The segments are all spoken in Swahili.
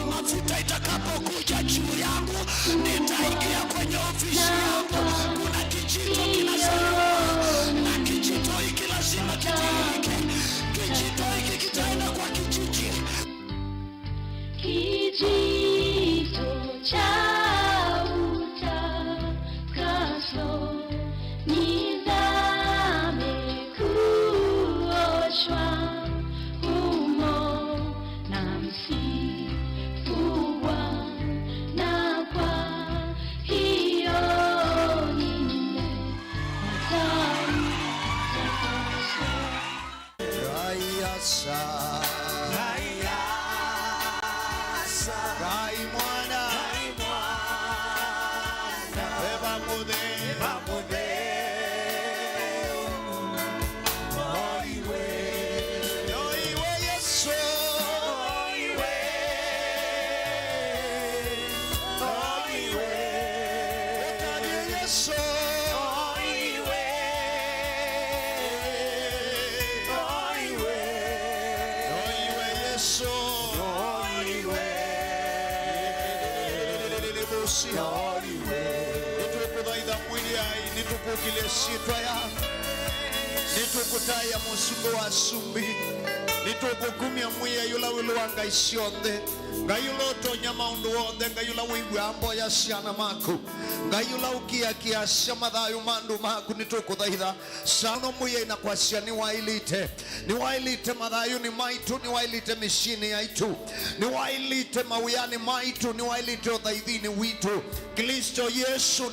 Mafuta itakapokuja juu yangu, nitaingia kwenye ofisi yangu. Kuna kijito kinazaliwa, na kijito hiki lazima kitirike. Kijito hiki kitaenda kwa kijiji. Kijito cha utakaso nizame kuoshwa humo na msifu Bwana, kwa hiyo nimetakaswa. Rayasa nitukukile sitwa ya nitukutaya musuko wa sumbi nitukukumia mwiya yula wiluwanga isyonde ngayuloto nyamaundu wonde ngayula wibwambo ya siana maku ngayula ukia kiasya madhayu mandu maku nitukuthaitha sano mwiya inakwasya niwailite madhayu ni maitu, niwailite mishini yaitu, niwailite mawiyani maitu, niwailite uthaithini witu. Kristo Yesu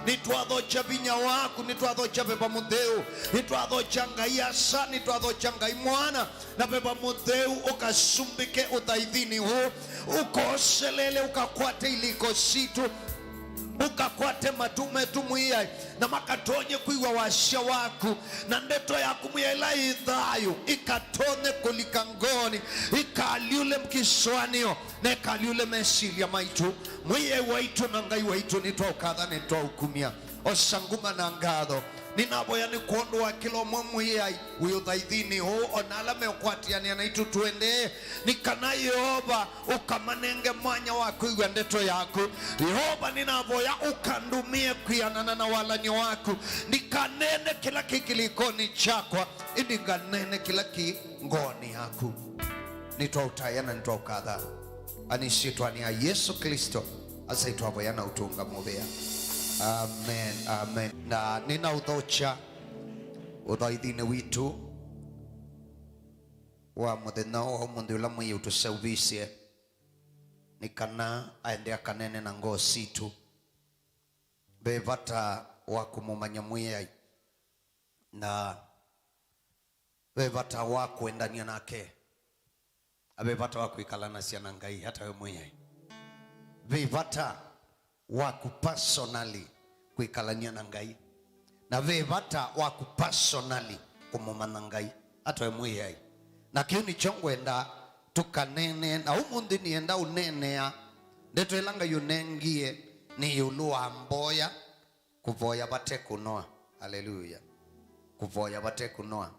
nitwauthocha vinya waku, nitwathocha beba mutheu, nitwathocha ngai asa, nitwathocha ngai mwana na beba mutheu ukasumbike uthaithini huu, ukoselele ukakwate iliko situ, ukakwate matume tumwiya na makatonye kuiwa washa waku na ndeto yaku mwiya ila ithayu ikatone kulikangoni ikaliule mkiswanio na ikaliule mesilia maitu mwiya waitu na ngai waitu nitwa ukatha nitwa ukumia osanguma na ngatho ninaboya ni kuondoa kilo mwiya uyuthaithini huu onala meukwatiania na itu tuende nikana Yehova ukamanenge mwanya waku iwa ndeto yaku Yehova ninaboya ukandumie kuyanana na walanyo waku nikanene kila kikilikoni chakwa indinganene kila kingoni yaku nitwa utayana nitwa ukatha anisitwa ni ya Yesu Kristo asaitwa boyana utunga mubea. Amen, amen. Na nina uthocha uthaithini witu wa muthenya wa mundu ula mwiya utusauvisie nikana aende akanene na ngoo situ bevata wa kumumanya mwiya na bevata wa kuendania nake abevata wa kuikalana siana ngai hata we mwiya bevata waku personally kuikalania na ngai na vevata waku personally kumumana ngai hata we mwiya na kiu ni chongwenda tukanene na umundi nienda unenea ndeto elanga yunengie ni yulua mboya kuvoya bate kunoa. Haleluya. Kuvoya bate kunoa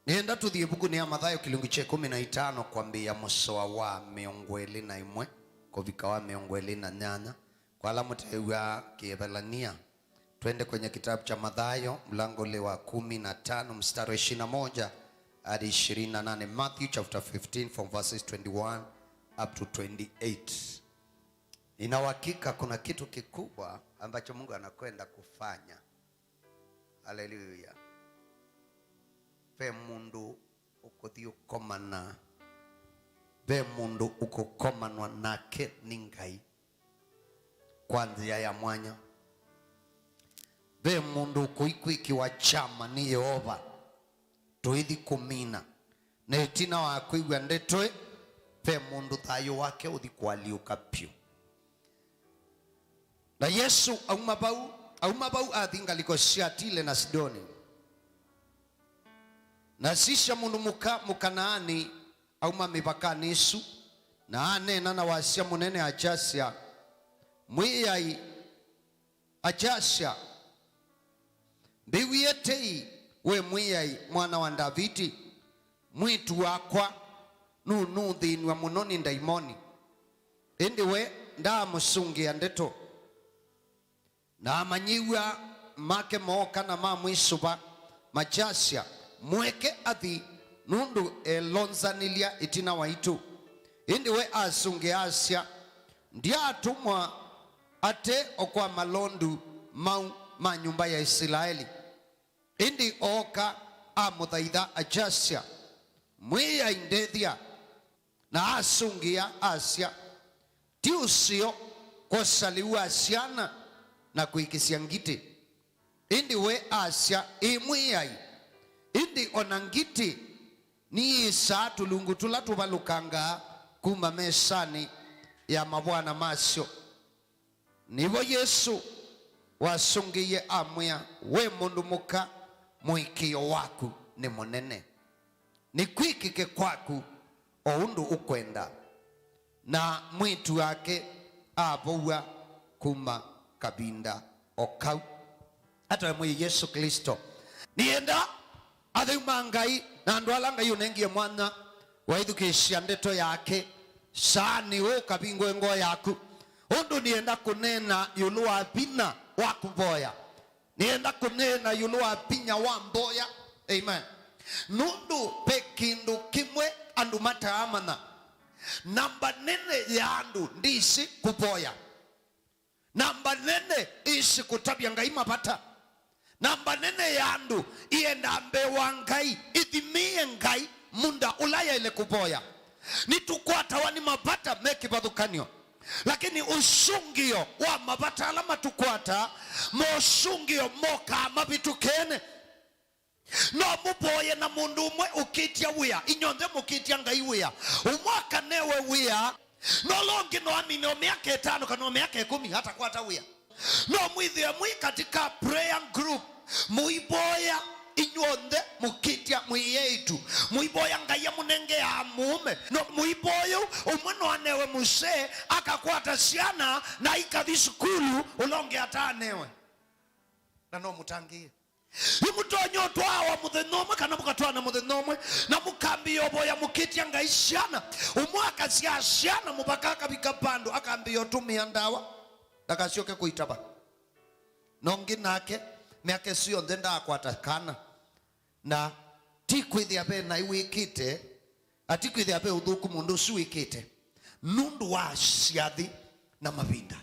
nienda tuthie buku ni ya Mathayo kilungu cha 15 kwambia musoa wa 21 kuvika wa 28 kwa ala mutewa kiebelania. Twende kwenye kitabu cha Mathayo mlango ule wa 15 mstari 21 hadi 28. Matthew chapter 15 from verses 21 up to 28. Ina uhakika kuna kitu kikubwa ambacho Mungu anakwenda kufanya. Haleluya. Ve mundu ukothio komana, ve mundu ukokomanwa nake ningai kwa njia ya mwanya. Ve mundu kuikwiki wa chama ni Yehova tuithi kumina na itina wa kuigwa ndetwe ve mundu thayo wake uthi kwaliuka pyu. Na Yesu auma bau athinga liko Siatile na Sidoni na sisha mundu mukanaani auma mipakani isu na anena na wasia munene Achasia mwiyai Achasia mbiwiyetei we mwiyai mwana wa Davidi mwitu wakwa nunu thinwa muno ni daimoni indi we ndamusungia ndeto na manyiwa make moka na mamwisuba majasya mweke athi nundu elonzanilia itina waitu indi we asunge asya ndia atumwa ate okwa malondu mau ma nyumba ya Israeli indi oka amuthaitha ajasya mwiya indethia na asungia asya tiusio kosaliwa asyana na kuikisia ngiti indi we asya imwiyai indi onangiti ni isa tulungu tula tuvalukanga kuma mesani ya mabwana masyo nivo Yesu wasungiye amwya we mundu muka mwikio waku ni munene ni kwikike kwaku oundu ukwenda na mwitu wake abowa kuma kabinda okau hata mwe Yesu Kristo nienda athuma Ngai na ndwala Ngai unengie mwana waithukishia ndeto yake sani we kabingwe ngo yaku undu nienda kunena yulu wa pina wa kuboya nienda kunena yulu wa pinya wa mboya amen nundu pekindu kimwe andu mataamana namba nene ya andu ndisi kuboya namba nene isi kutabia Ngai mapata namba nene ya andu ienda mbewa Ngai ithimie Ngai munda ulaya ile kuboya nitukwata wani mapata meki badhukanyo lakini usungio wa mapata alama tukwata mosungio moka mabitukene no muboye na mundu umwe ukitia wia inyonde mukitia Ngai wia umwaka newe wia no longi no amini o miaka 5 kana miaka 10 hata kwata wia no mwithia mwi katika prayer group muiboya inyonde mukitia mwiyeitu muiboya Ngai munenge ya mume no muiboyo umweno anewe muse akakwata siana na ikathi skulu ulonge atanewe na no mutangie imutonyo twawa muthenoma kana mukatwana muthenoma na mukambio boya mukitia Ngai siana umwaka sia siana mubaka kabika pando akambio tumia ndawa ndakasyoke kuitaba nongi nake miaka sio ndenda akwatakana na tikwithia be na iwikite atikwithia be uthuku mundu suikite nundu wa siathi na mavinda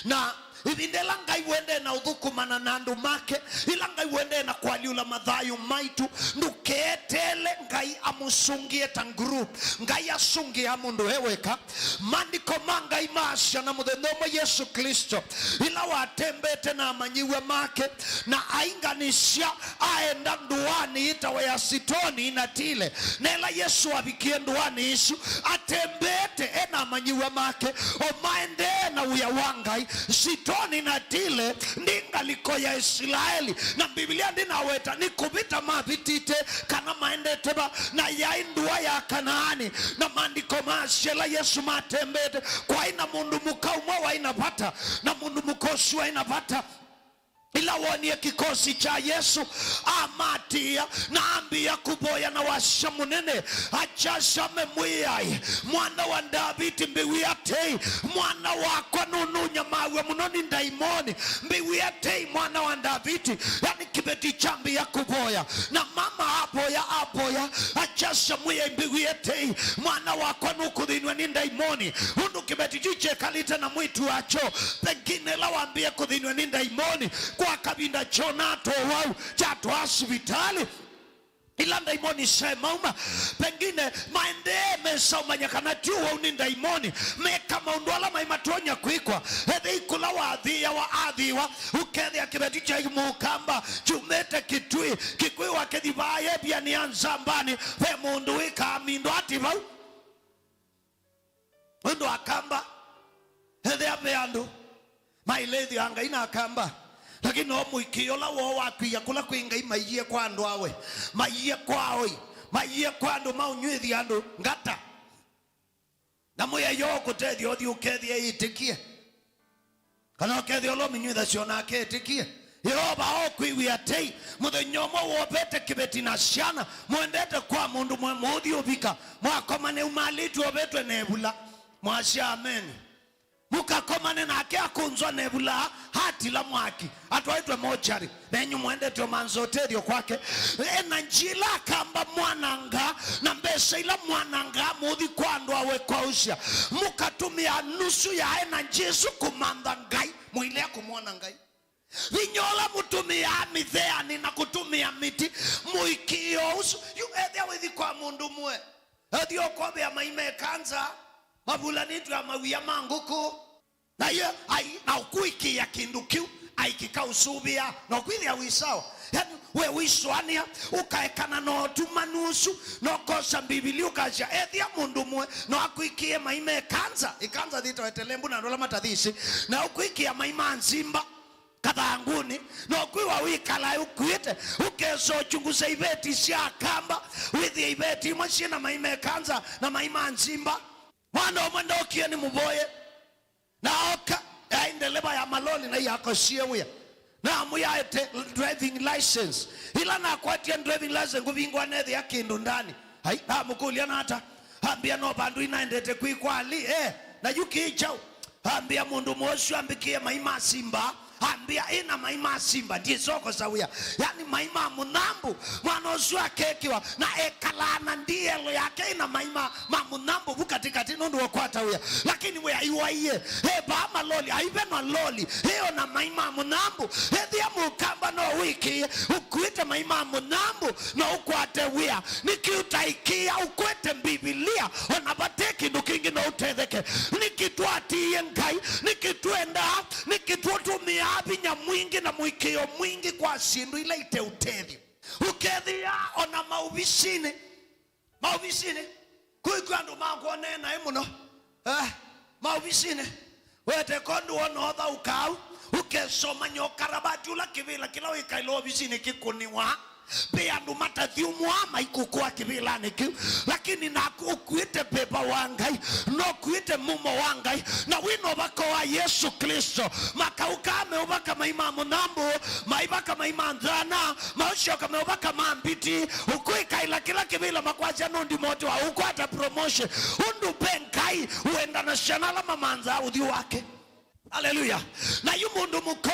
na ibindela Ngai wende na uthukumana na andu make ila Ngai wende na kwaliula mathayu maitu nduketele Ngai amusungie ta group Ngai asungie amundu heweka mandiko Ngai masha na muthenomo Yesu Kristo ila watembete na amanyiwe make na ainganisha aenda nduani itawe ya Sitoni na Tile nela Yesu abikie nduani isu atembete ena amanyiwe make omaende na uya wangai Sitoni na Tile ndingaliko ya Israeli na Biblia ndinaweta ni kubita mabitite kana maende teba na yaindua ya Kanaani na mandiko mashela Yesu matembete kwa ina mundu mukaumwa wa inapata na mundu mukosi wa inapata ila wonie kikosi cha Yesu amatia na ambia kuboya na washa munene achasha memwiyai mwana wa Davidi mbiwiyatei mwana wakwa nununya mawe munoni ndaimoni mbiwiyatei mwana wa Davidi yani kibeti chambi ya kuboya na mama apoya achasha mwiyai mbiwiyatei mwana wakwa nukudhinwa ni ndaimoni undu kibeti jiche kalita na mwitu acho pengine lawambia kudhinwa ni ndaimoni kwa kabinda chonato wau chato hospitali ila ndaimoni semauma pengine maende mesauma nyakana tuwa uninda imoni meka maunduala maimatonya kuikwa hedhi kula wa adhiwa ukedhi ya kibeticha mukamba chumete kitui kikui wa kedhivaye pia ni anzambani pe mundu wika amindo ativa mundu akamba hedhi ya meandu mailethi anga ina akamba lakini no muikiola wo wakwia kula kwingai maiye kwa andu awe maiye kwaoi maiye kwa andu maunywithi andu ngata na muya yoko tethi othi ukethie itikie kana ukethie lo minywitha ciona ke itikie Yehova okwiwia tei muthenyomo wopete kibeti na ciana mwendete kwa mundu mwe muthi ubika mwakomane umalitu obetwe nebula mwacia amen mukakomane nake akunzwa nebula hati la mwaki atwaitwe mochari nenyu mwendete manzoterio kwake na njila kamba mwananga na mbesa ila mwananga muthi kwandwa we kwausha mukatumia nusu ya na Jesu kumanda ngai mwile kumwona ngai vinyola mutumia mitheani na kutumia miti muikio usu yu ethia withi kwa mundu mwe ethio kobe amaime kanza mabula nitu ya mawia manguku na ye na ukuiki ya kindu kiu aikika usubia na ukuithi ya wisawa yani we wiswania ukaekana no tumanusu no kosa Biblia ukaja ethia mundu mwe no akuikie maime kanza ikanza dhito etelembu na ndola matadhishi na ukuikia maima nzimba kathanguni no kwiwa wikala ukwite ukeso chunguza ibeti cia kamba withi ibeti mwacie na maime kanza na maima nzimba mwana mwenda okie ni muboye na oka aendeleba ya maloli na yako siewia na amuya ete driving license ila na kwatia driving license nguvingwa nethi ya kindu ndani hai na mukulia na hata ambia no bandu inaendete kwikwali na yuki chao ambia mundu mwosu ambikie maima simba ambia ina maima simba ndiye soko sawia yani maima munambu mwana osua kekiwa na ekalana ndiye lo yake ina maima munambu bukatikati nundu wakwata uya lakini we aiwaiye ba maloli aibenwa loli hiyo na maima munambu ethia mukamba no wiki ukuite maima munambu na ukwate wia nikiutaikia ukwete Biblia onabateki ndukingi na utetheke nikituatie ngai nikituenda nikitutumia abinya mwingi na mwikio mwingi kwa sindu ile ite utethi ukethia ona maubisini kuikwando mangone na imuno maubisini wete kondu onotha ukau ukesoma nyokarabati ula kivila kila wikailo obisini kikuniwa pia ndo matathiumwa maikukua kivila niki lakini na ukuite pepa wangai no kuite mumo wangai na wino bako wa Yesu Kristo makaukame ubaka maima munambu maibaka maima ndana maushoka meubaka mambiti ukuika ila kila kivila makwacha nundi moto wa ukwata promotion undu benkai uenda na shanala mamanza udhi wake. Haleluya. Na yumundu muko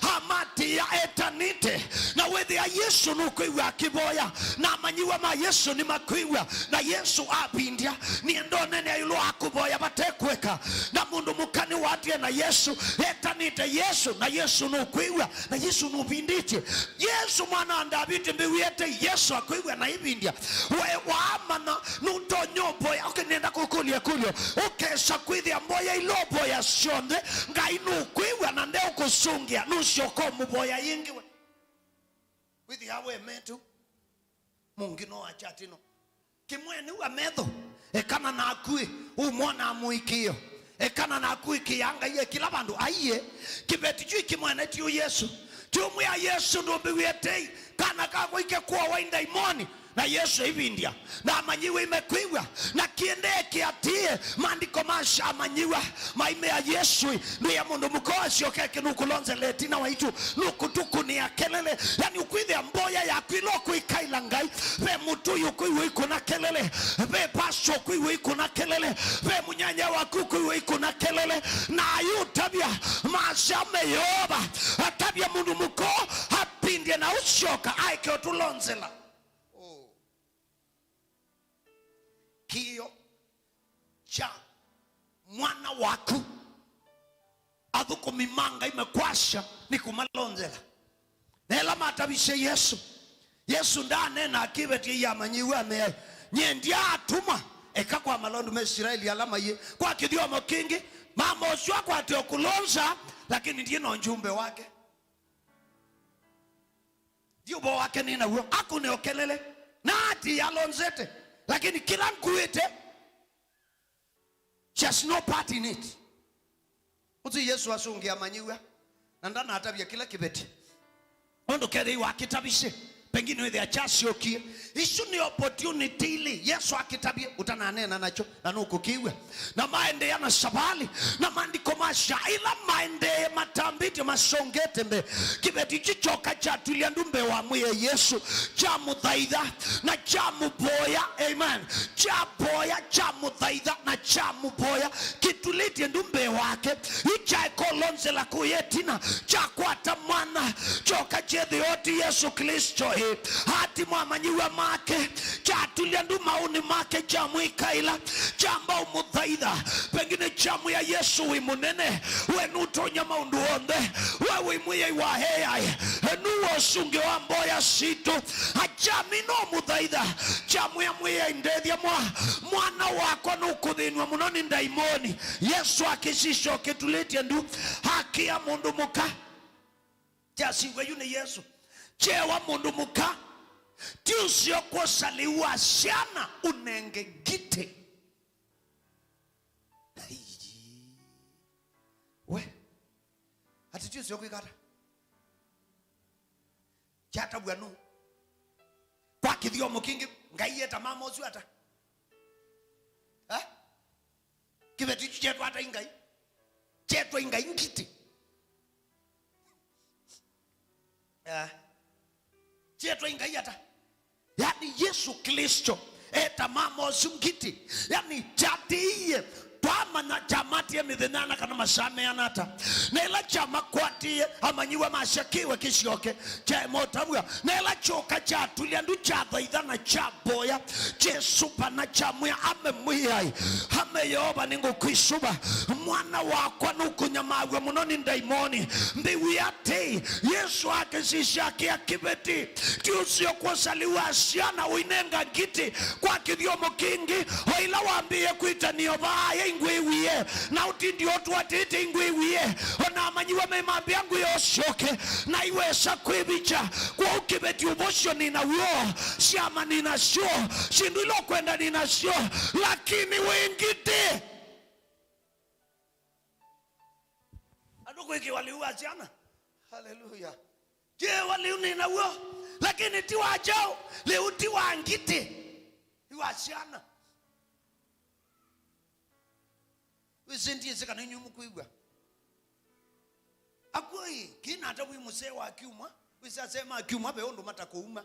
hamati ya etanite na wedhi ya Yesu nukuiwa kiboya na amanyiwa ma Yesu ni makuiwa na Yesu abindia ni endonene ya ilo akuboya batekweka na mundu mukani watie na Yesu etanite Yesu na Yesu nukuiwa na Yesu nubindite Yesu mwana andabiti mbiwete Yesu akuiwa na ibindia we waamana nutonyoboya nenda kukulia kulio ukesha kuidhi amboya iloboya shonde ngainu kwiwa na ndeo kusungia nushoko muboya yingiwe withi hawe metu mungino achatino kimweni wa medho ekana na akui umona muikio ekana na akui kiyanga ye kila bandu aiye kibetijui kimwene tiu Yesu tumu ya Yesu ndo biwetei kana kako ike kuwa wainda imoni na Yesu ibindia na amanyiwa imekwiwa na kiende kiatie maandiko masha amanyiwa maime ya Yesu ndio ya mundu mkoa siokeke nukulonze leti na waitu nukutuku ni ya kelele yani ukuithi ya mboya ya kwilo kuikaila ngai ve mutu yukuiwe ikuna kelele ve paso kuiwe ikuna kelele ve munyanya wakukuiwe ikuna kelele na ayutabia masame yoba atabia mundu mkoa hapindie na ushoka aike otulonzela kio cha mwana waku adhuko mimanga imekwasha ni kumalonzela nela matabishe Yesu ndane na kibeti ya manyiwa me nyendia atuma eka kwa malondu me Israeli alama ye kwa kithio mokingi mama oswa kwa teokulonza lakini ndiye no njumbe wake diubo wake nina huo akune okelele na ati alonzete lakini kila nkuite she has no part in it. Uzi Yesu asungia manyiwa na ndana atabia kila kibeti ondo kere wa kitabishe pengine wewe achasyokie isu ni opportunity ile Yesu akitabia utananena nacho na nukukiwe na maende yana sabali na maandiko masha ila maende matambiti masongete mbe kibeti chichoka cha tuliandumbe wa mwe Yesu cha mudhaidha na cha muboya. Amen. Cha boya cha mudhaidha na cha muboya kituliti ndumbe wake icha kolonze la kuyetina cha kwata mwana choka jedhi oti Yesu Kristo hati mwamanyiwa make cha tuliandu mauni make cha mwikaila cha mbao mudhaidha pengine cha mwe Yesu wimunene wenuto nyama unduonde wewe mwe wa hea nuwa sunge wa mboya situ hachamino mudhaidha cha mwe indedhia mwana wako nukudhinwa munoni ndaimoni Yesu akisisho ketuleti ndu haki ya mundu muka jasiwe yune Yesu chewa mundu muka tiusio kwa saliwa siana unenge gite we hati tiusio kwa ikata chata buanu kwa kithio mukingi ngaiye tamama osu ata kibeti chetu ata ingai chetu ingai ngiti chetu ingai ata yani Yesu Kristo tamama osu ngiti yani chatiye twama na chamati ya midhenana kana masame ya nata na ila chama kwati amanyiwa mashakiwe kishoke cha motabwa na ila choka cha tuliandu cha dhaidhana cha boya chesupa na cha mwya ame mwiyai ame yoba ningu kuisuba mwana wakwa nukunyamagwe munoni ndaimoni mbiwiyate Yesu akisishaki ya kibeti tiusio kwa saliwa asiana uinenga giti kwa kidiomo kingi hoila wambie kuita niyobaye ingwewiye na utindi otu watete ingwewiye ona amanyiwa memambia nguyo shoke na iwesa kwebicha kwa ukibeti ubosho nina uo siama nina sho shindu ilo kwenda nina sho lakini wengite aduku iki waliuwa jana haleluya je waliu nina uo lakini tiwa ajao leu tiwa angite iwa jana Wisendi yeseka na nyumu kuigwa akoi kina hata wimuse wa kiuma wisasema kiuma beondo mata kuuma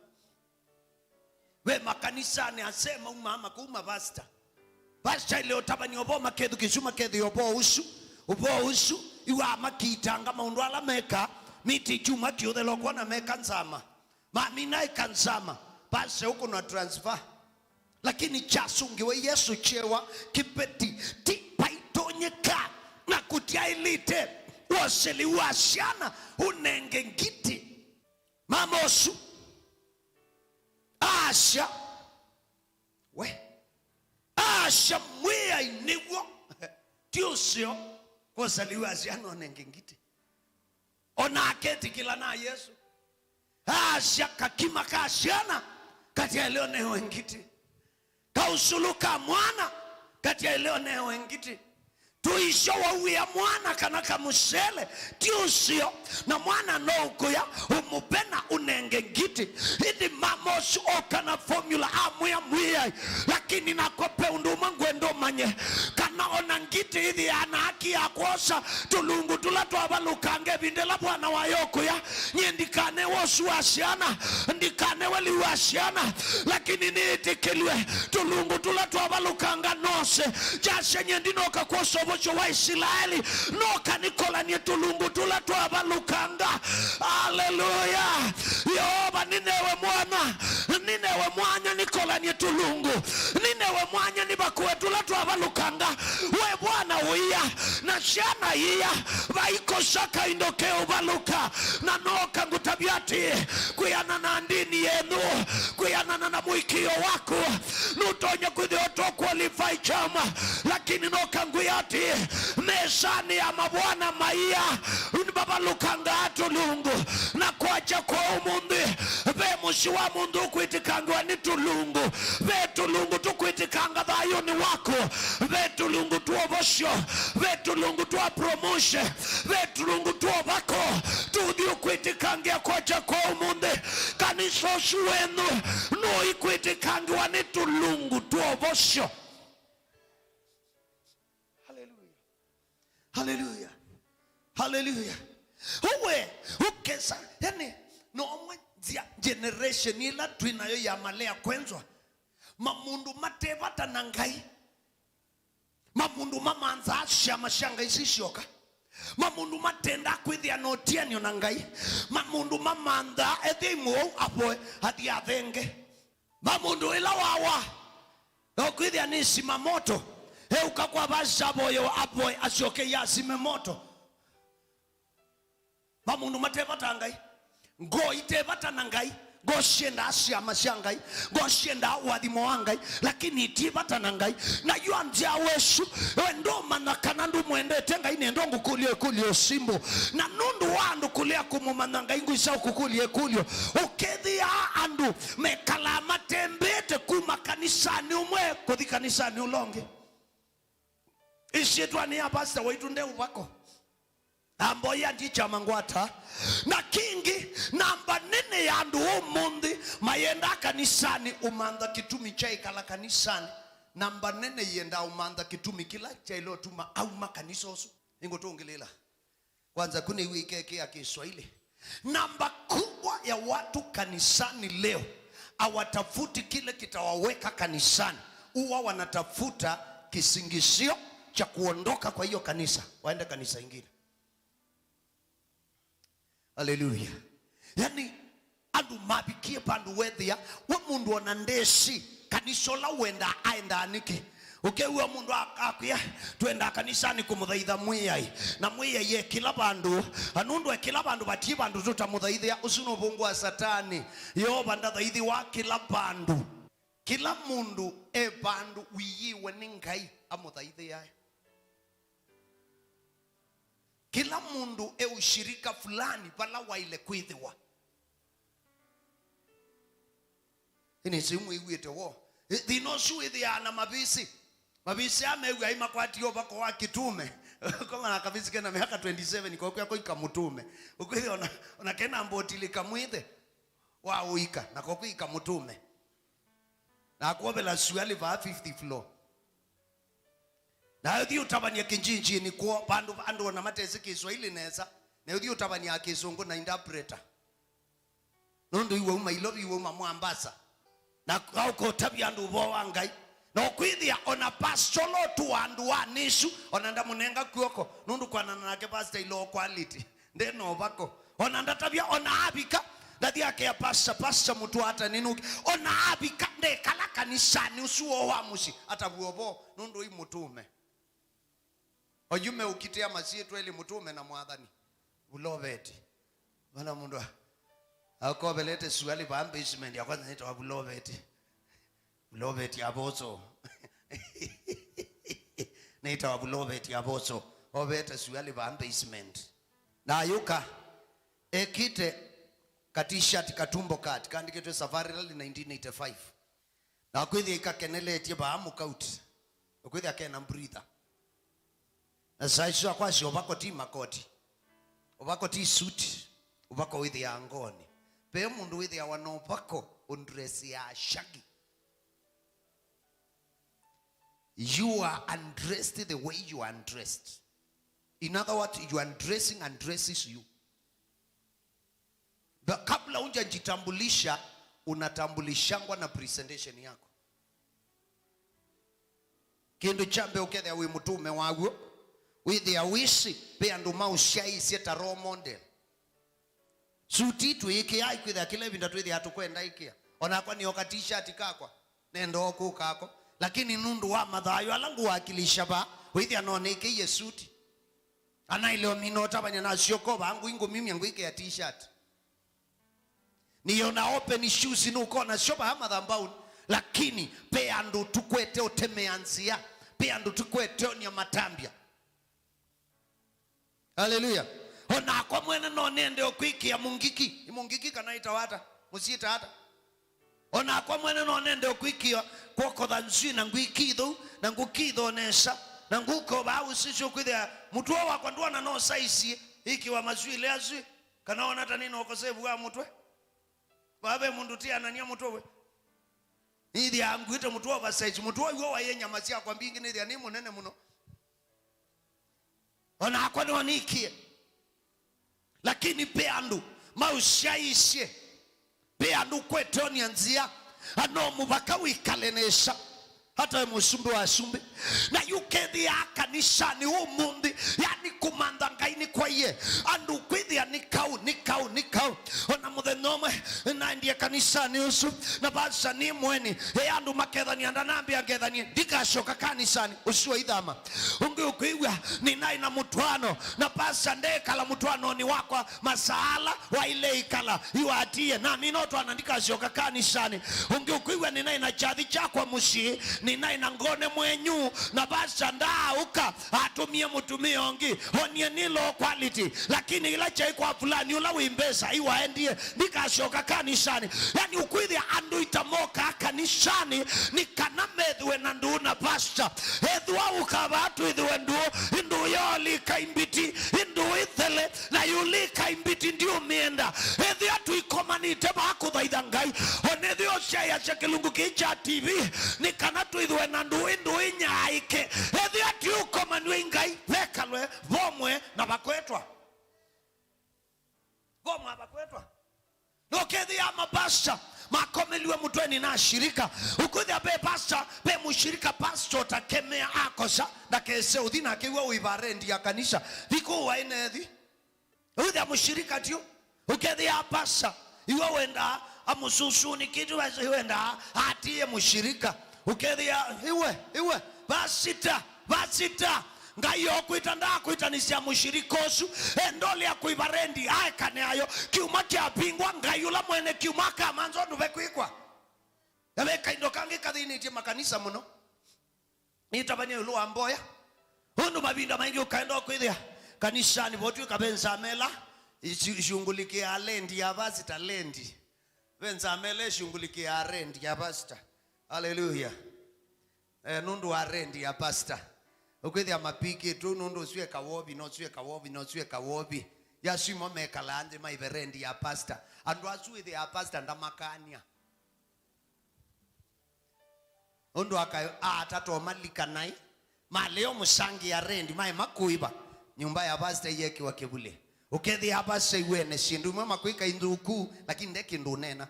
we makanisa ni asema umama kuuma basta ile otabani oboma kedhu kishuma kedhu obo usu iwa makitanga maundu ala meka miti chuma kiothe lokwa na meka nzama mamina ikansama basta huko na transfer lakini chasungiwe Yesu chewa kipeti paitonyeka na kutia ilite waseli wasiana unenge ngiti mamosu asha mwea iniwo tiusio waseli wasiana unenge ngiti ona aketi kila na Yesu asha kakima kashiana katia leo neho ngiti kausuluka mwana katia leo neho ngiti tuisho wawia mwana kanaka musele tiusio na mwana noukuya umupena unenge ngiti hindi mamosu okana formula amwia lakini nakope unduma ngwendo manye kana ona ngiti hithi ana haki ya kuosa tulungu tulatu abalukange bindela bwana wayokuya nyendikane wosu wasiana ndikane wali wasiana lakini niitikilwe tulungu tulatu abalukanga nose jase nyendinoka kuoso bocho wa Israeli noka nikola ni tulungu tulatu abalukanga haleluya yoba ninewe mwanya nikola ni tulungu ninewe mwanya nibakuwe tulatu abalukanga we bwana uia na shana iya baiko shaka indokeo baluka na noka ngutabiati kuyana na ndini yenu kuyana na mwikio wako nutonye kudhi oto qualify chama lakini nokanguyati mezani ya mabwana maiya babalukanga tulungu na kwacha kwa umundi be mushi wa mundu kwitikangwa ni tulungu be tulungu tukwitikanga thayo ni wako be tulungu tuobosho be tulungu tuapromoshe be tulungu tuobako tudi ukwitikangia kwacha kwa umundi kanisa wenu no ikwitikangiwa ni tulungu tuobosho. Hallelujah, hallelujah, hallelujah. Uwe ukesa yani no mwe generation ila tuinayo ya malea kwenzwa mamundu matevata nangai mamundu mamanza shama shanga isishoka mamundu matenda kwithia notia nyo nangai mamundu mamanda ethimu apo hadi athenge mamundu ila wawa okwithia ni simamoto ukakwa basaboyo apo ashoke ya simamoto mamundu matevata ngai ngo itevata nangai go shenda asia mashangai go shenda wadimo wangai lakini itevata nangai na yuanzia wesu ndo manakana ndu mwende tenga ine ndo ngukulie kulio simbo na nundu wandu kulia kumumananga ingu isa ukukulie kulio ukethia andu mekala matembete kuma kanisani umwe kuthi kanisani ulonge isitwa ni abasta waitunde ubako amboya ndicha mangwata na kingi namba nene ya ndu umundi mayenda kanisani umanda kitumi cha ikala kanisani namba nene yenda umanda kitumi kila cha ilo tuma au makanisa osu ingo tuongelela kwanza kune wikeke ya Kiswahili namba kubwa ya watu kanisani leo hawatafuti kile kitawaweka kanisani uwa wanatafuta kisingisio cha kuondoka kwa hiyo kanisa waende kanisa ingine. Hallelujah. Yani andu mabikie pandu wedhia wa mundu onandesi kanisola wenda aenda anike ukewa mundu akakuya tuenda kanisani kumuthaitha mwiyai na mwiyai ye kila bandu anundu kila bandu batie bandu tutamuthaithia usuno bungu wa satani yo banda thaithi wa kila bandu kila mundu bandu wiyiwe ni ngai amuthaithia kila mundu ushirika fulani pala waile kwithiwa ini simu iwite wo thino suithia na mabisi ameugwa imakwati yo bako wa kitume kama na kabisi kena miaka 27 kwa kwa ikamutume ukwithi ona kena mbotili kamwithe wa uika na kwa kuika mutume na kuobela suali va 50 floor na yodi utabania kinjinji ni kwa bandu na matezi Kiswahili neza na yodi utabania Kizungu na interpreter nondo iwe uma ilobi iwe uma Mwambasa na kauko tabia ndu bo wangai na kwithia ona pastolo tu andu anishu ona ndamunenga kuoko nundu kwana nake pastor ilo quality ndeno bako ona ndatabia ona abika ndadi yake ya pastor mtu hata ninuki ona abika nde kala kanisani usuo wa mushi atabuobo nundu imutume ojume ukitea masietu eli mutume na mwathani buloveti bana mundu akobelete suali ba basement ya kwanza nito buloveti aboso nito buloveti aboso obete suali ba basement na yuka ekite katishati katumbo kati kandiketwe Safari Rally 1985 na kwithi ikakenele tie ba amukauti kwithi akena breather na saisho kwasi obako ti makoti obako ti suit obako with ya ngoni pe mundu with ya wanopako undress ya shagi you are undressed the way you are undressed. In other words, you are undressing and dresses you. But kabla hujajitambulisha unatambulishangwa na presentation yako. Kindu chambe ukethia wi mutume waguo withia wishi pe andu maushai sieta role model. Suti tu iki ai kwithia kile vinda twithia hatukwenda ikia. Ona kwa ni oka t-shirt kakwa nendo oku kako lakini nundu wa mathayo alangu wakilisha ba withia no nike ye suti. Ana ile minota banya na shoko bangu ingo mimi yangu ike ya t-shirt. Niona open shoes nuko na shoba hama dhambao lakini pe andu tukwete otemeanzia pia ndu tukwetonia matambia. Haleluya. Ona kwa mwene no nende okwikia mungiki kana itawata musita hata. Ona kwa mwene no nende okwikia kwoko dhansi na ngwikitho na ngukitho nesa na nguko ba usisho kwithia mutwe wakwa ndwana no saisi iki wa mazwile azwi kana ona hata nino okosevu wa mutwe babe mundu tia anania mutwe idi angwite mutwe wa saisi mutwe yo wayenya masia kwa mbingi ni ni munene muno. Ona kwa ndo nikie lakini peandu maushaishe peandu kwetonia nzia ano mubaka wikalenesha hata musumbi wa sumbi na yukethi ya kanisani umundi yani kumanda ngaini kwa ye andu kwithi ya nikau ona muthenome na ndiye kanisani usu na basa ni mweni andu makethani andanambi angethani dikashoka kanisani usuwa idhama ungi ukiwa ni nai na mutwano na basa ndekala mutwano ni wakwa masaala wa ile ikala iwatie na minoto anandikashoka kanisani ungi ukiwa ni nai na chathi chakwa mushi ni nai na ngone mwenyu na basa ndauka atumie mutumie ongi onye ni low quality lakini ila chai kwa fulani ula wimbesa iwaendie nikashoka kanisani yani ukwithi andu itamoka kanisani ni kanamethwe na ndu na pastor ethwa ukabatu ithwe ndu yoli kaimbiti ndu ithele na yuli kaimbiti ndio mienda ethia tuikomanite bakuthaitha ngai onethio shaya chekilungu kicha TV ni kanatu ithwe na ndu inyaike ethia tuikomanwe ngai pekalwe bomwe na bakwetwa bomwa bakwetwa nokethi ya mabasha makomeliwe mutweni na shirika ukuthi abe pastor be mushirika pastor takemea akosa na kese udhina kiwa uibarendi ya kanisa viku wainethi uthi mushirika tio ukethi ya pastor iwe wenda amususuni kitu wenda atie mushirika ukethi ya iwe basita ngayo kuita ndakuitanisia mushirikosu endole ya kuibarendi aikane ayo kiuma kia pingwa ngayula mwene kiuma kamanzo nduve kuikwa yabe kaindo kangi kathini itie makanisa muno nitabanye ulu amboya hundu mabinda maingi ukaenda kuithia kanisani botu kabenza mela ishungulike alendi ya basita lendi benza mela shungulike arendi ya pastor. Haleluya. Nundu arendi ya pastor ukwithia mapiki tu nundu swe kawobi ya swimo mekalande maiberendi ya pastor andu asuithi ya pastor ndamakania undu atato malika nai maleo musangi ya rendi mai makuiba nyumba ya pastor yeki wakebule ukethia ya pastor iwene shindu mama kuika induku lakini ndeki ndunena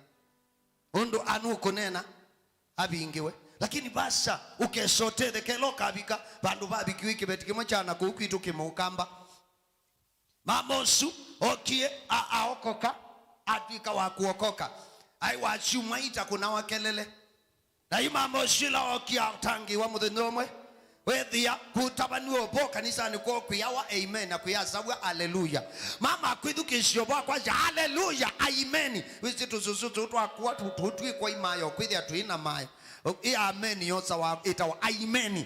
undu anu kunena abingiwe lakini basa ukesote thekelo kabika bandu babikiwiki betikimo chana kukitu kimukamba mamosu okie aokoka atika wa kuokoka ai wachuma ita kuna wakelele na imamosu la okia tangi wa muthendomwe wethia kutabanio bo kanisa ni kwa kuyawa amen na kuyazawa haleluya mama kwithukisho bwa kwa haleluya amen wisi tususutu twakuwa tututwi kwa imayo kwithia tuina mayo amen yosa wa itawa amen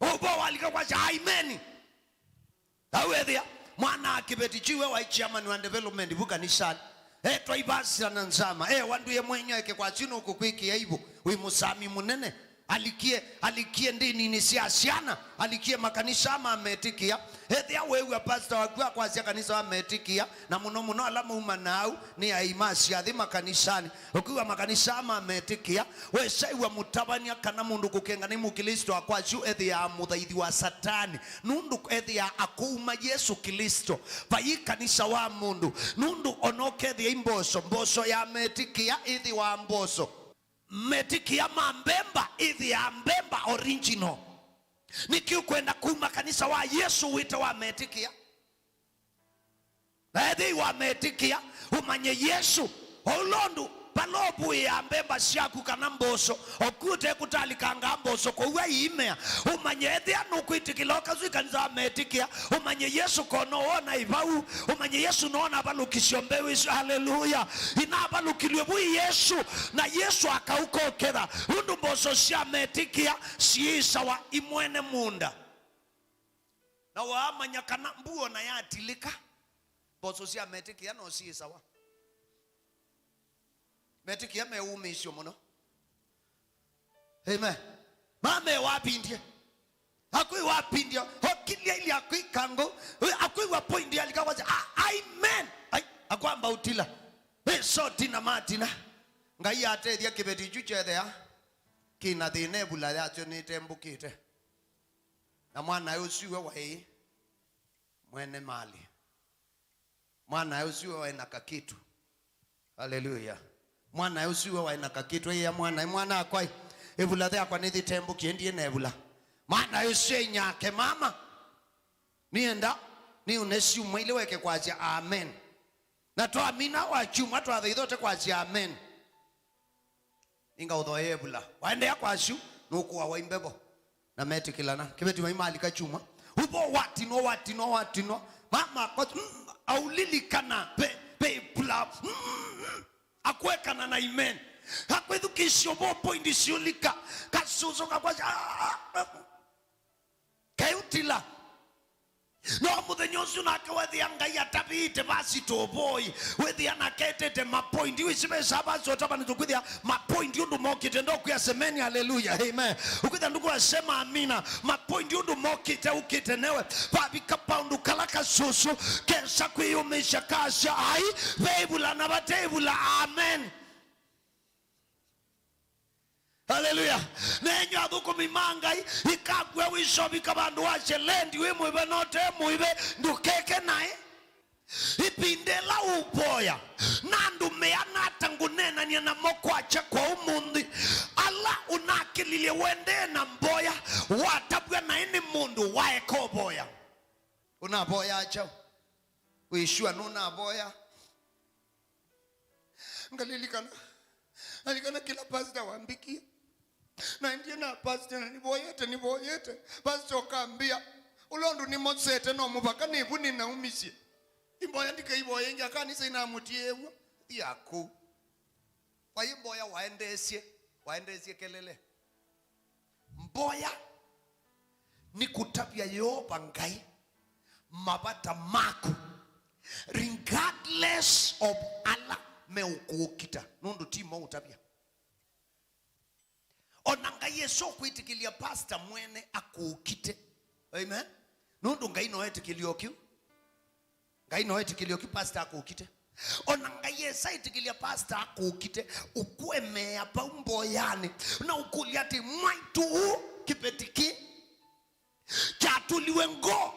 obo walika kwa amen tawethia mwana akibetichiwe wa chairman wa development buka nisani twaibasira na nzama wandu ye mwenye ke kwa chino kukwiki yaibo wi musami munene alikie ndini ni siasiana alikie makanisa ama ametikia ethia wewe pastor wakwa kwa sia kanisa ametikia na muno alamu manau ni aimasi adhima kanisani ukiwa makanisa ama ametikia we saiwa mutabania kana mundu kukenga ni mukristo akwachu ethia muthaithi wa satani nundu ethia akuma Yesu Kristo pai kanisa wa mundu nundu onoke ethia imboso ya ametikia ithi wa mboso metikia mambemba ithi ya mbemba original nikiukwenda kuma kanisa wa Yesu wita wa metikia ethi wa metikia umanye Yesu olondu palobu ya mbemba siaku kana mboso okute kutalikanga mboso kwa uwe imea umanye ethi anukuitikiloka zui kanisa wa metikia umanye Yesu kono ona ibau umanye Yesu noona abalukisiombewe haleluya ina abalukiliwe Yesu na Yesu akaukokera undu mboso cia metikia ciisawa imwene munda na waamanya kana mbuo na yatilika mboso cia metikia no ciisawa metikia meumisio muno. Amen. Mame wapindie akui wapindia hokilia ili akui kango akui wapoindia alikawaza amen akwamba utila soti na matina ngai atethia kibeti chuche thea kina thine bula yacho ni tembukite na mwana usiwe wai mwene mali mwana usiwe wai na kakitu. Haleluya. Mwana usiwe wai na kakitu ya mwana akwai ebula thea kwa nithi tembukie ndie nebula mwana usiwe nyake mama nienda ni unesi umwile weke kwa aja amen na toa mina wa chuma toa dhaidhote kwa aja amen inga udhoe ebula waende ya kwa shu nukuwa waimbebo na meti kilana kibeti maimali kachuma upo watino mama kwa aulilikana pe pula akwekana na amen hakwethu kishobo poindi siulika kasuzo kwa kayutila no muthenyosu nake wethi angai atabite basi toboi wethi anaketete mapointi wisibesa bazo tabani tukwithia mapointi undu mokite ndoku ya semeni. Haleluya. Amen. Ukwitha ndugu asema amina mapointi undu mokite ukite newe babika paundu kalaka susu kensa kwiyumisha kasha ai bebula na batebula amen. Haleluya. Nenyo aduko mimangai ikagwe wishobi bandu wache lendi we muibe note muibe ndukeke nae ipindela upoya nandu meana tangunena ni na mokwache kwa umundi ala unakililie wende na mboya watabwa na ini mundu waeko boya unaboya acha uishua nuna boya ngalilikana alikana kila pastor wambiki na ndiye na pastor na niboyete pastor kaambia ulondu ni mosete no mubaka nibu ninaumisie imboya ndike iboye nja kanisa inamutiewa yako kwa imboya waendesie kelele mboya ni kutabia yoba ngai mabata maku regardless of Allah meukukita nundu timo utabia onanga yeso kwitikilia pastor mwene akukite. Amen. Nundu ngai no etikilioki pastor akukite onanga yesa itikilia pastor akukite ukwemea pa mboyani na ukulia ti mwaitu kipetiki chatuliwe ngo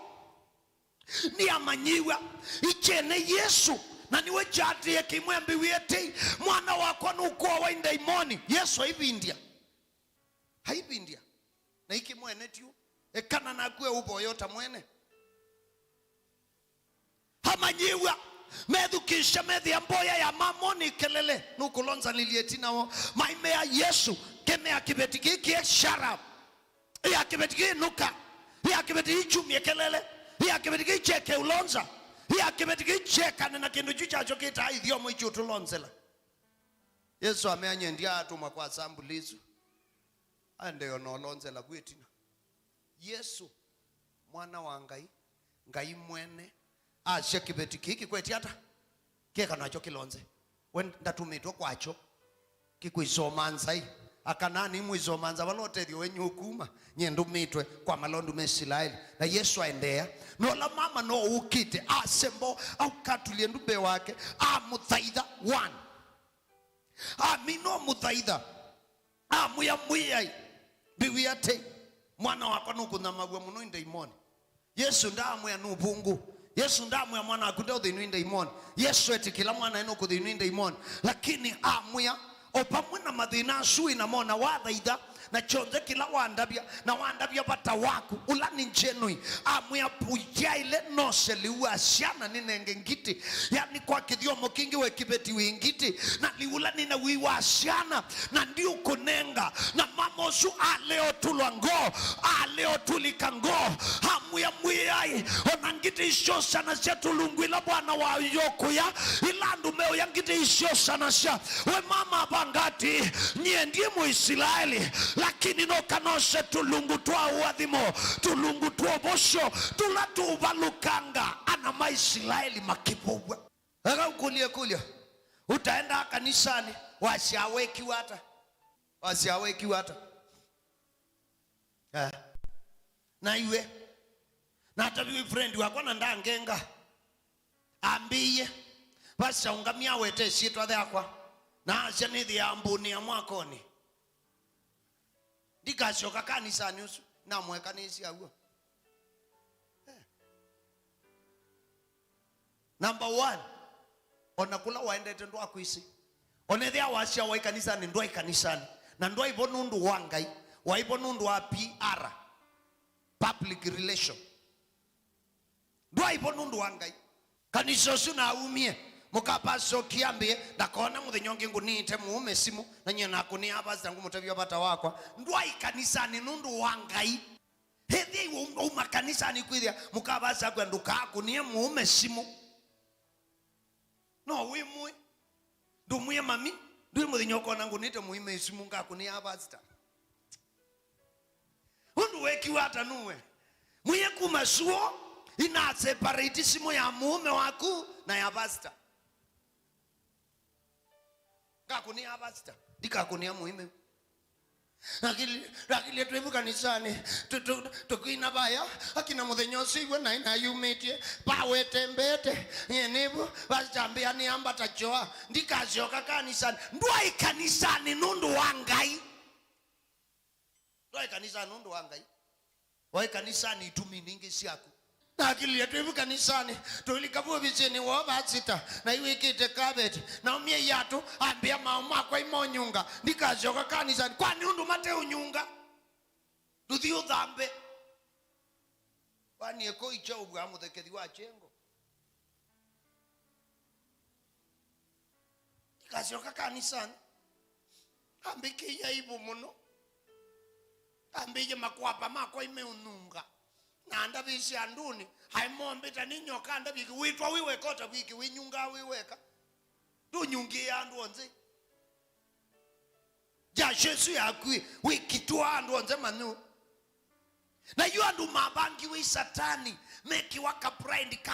ni amanyiwa ichene Yesu na niwe chati ya kimwembi wieti mwana wako nukuwa wa indaimoni Yesu haibindia na iki mwene tiu ekana na kwe uboyota mwene hamanyiwa medhukisha medhi ya mboya ya mamoni kelele nukulonza lilieti nao maimea Yesu kemea kibetiki kie sharab ya kibetiki nuka ya kibetiki chumye kelele ya kibetiki cheke ulonza ya kibetiki cheka na kindu chucha chokita haidhio mwichu tulonzela Yesu ameanye ndia atuma kwa sambulizu ande yonolonzela kwetina Yesu mwana wa ngai mwene ashe kibetiki hiki kweti hata keka nacho kilonze wenda tumitwa kwacho kikuisomanza hii akanani mwizomanza balotethio wenyukuma nyendu mitwe kwa malondu mesilaili na Yesu aendea nola mama no ukite asembo au katulie ndube wake amuthaitha one amino muthaitha amuyamuyai biwiate mwana wako nukuna magwa muno indaimoni Yesu ndamu ya nubungu Yesu ndamu ya mwana akunda udhinuinda imoni Yesu etikila mwana eno kudhinuinda imoni lakini amuya opamuna madhina sui na mona wadhaida na chonze kila wandabia bata waku ulani njenui amuya pujaile noseli uasiana ninenge ngiti yani kwa kidiomo kingi wekibeti wingiti na liula nina wiwasiana na ndiu kunenga na mamosu aleo tulwango aleo tulikango amuya mwiyai onangiti isho sana siya tulungwila bwana wa yokuya ilandu meo yangiti isho sana siya we mama bangati nye ndiye Muisraeli lakini no kanoshe tulungu twa uadhimo tulungu twa bosho tulatuvalukanga ana maisraeli makipogwa akakulia kulia utaenda kanisani wasiaweki hata na iwe na hata bibi friend wako na ndangenga ambiye basi ungamia wete sitwa yakwa na acha nithi ya mbuni ya mwakoni ndikashoka kanisani usu na mweka nisi aguo. Number 1, onakula waendete ndwa kuisi onethia wasia wa kanisani ndwa kanisani na ndwa ibo nundu wangai wa ibo nundu wa PR public relation ndwa ibo nundu wangai kanisa suna umie mukapaso kiambie ndakona muthinyonge ngunite muume simu na nyina kunia abaza ngumutavia bata wakwa ndwa kanisani nundu wangai hethi uma kanisani kwithia mukabaza kwa nduka kunia muume simu no wimwe ndumuye mami ndu muthinyoko na ngunite muime simu ngakunia abaza undu wekiwa hata nuwe muye kumasuo ina separate simu ya muume waku na ya pastor ngakunia abaza ndikakunia muime lakini twebu kanisani tukuina baya akina muthenyosi iwe na ina yumitie pawete mbete yenibu bachambia ni amba tachoa ndikashoka kanisani ndwai kanisani nundu wangai ndwai kanisani nundu wangai wai kanisani itumi ningi siaku na akili yetu hivi kanisani tulikavuwa vizini wa bazita na iwe kite kabeti na umie yatu ambia mauma kwa imonyunga ndikashoka kanisani kwa ni undu mate unyunga duthi udhambe wani eko icha ubwa muthekethi wa chengo ndikashoka kanisani ambiki ya ibu muno ambije makwapa makwa imeununga na anda bisi anduni haimombita ninyoka anda biki witwa wiwekota wiki winyunga wiweka du nyungia andu onze ja Yesu yakwi wikitwa andu onze manu na yu andu mabangi wi satani meki waka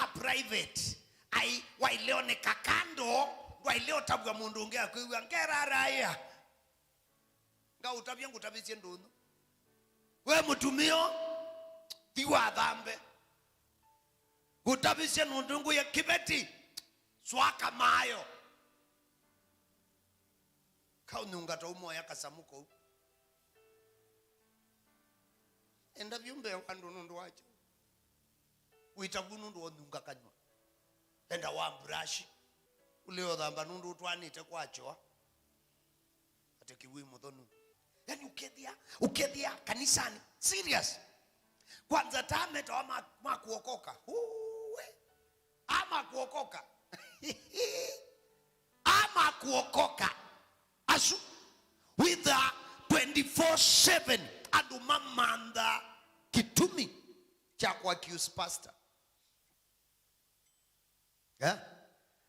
private ai waileone kakando waileo tabwa mundu ngea kwiwa ngera raya nga utabye ngutabizie ndunu we mutumio tiwa dhambe utabishe nundungu ya kibeti swaka mayo kaununga to umo ya kasamuko enda byumbe wandu nundu wacho witabu nundu onunga kanywa enda wa brush uleo dhamba nundu utwanite kwacho atekiwi muthonu yani ukethia kanisani serious kwanza tameta ama kuokoka ama kuokoka ama kuokoka asu with the 24/7 adumamanda kitumi cha kwa accuse pastor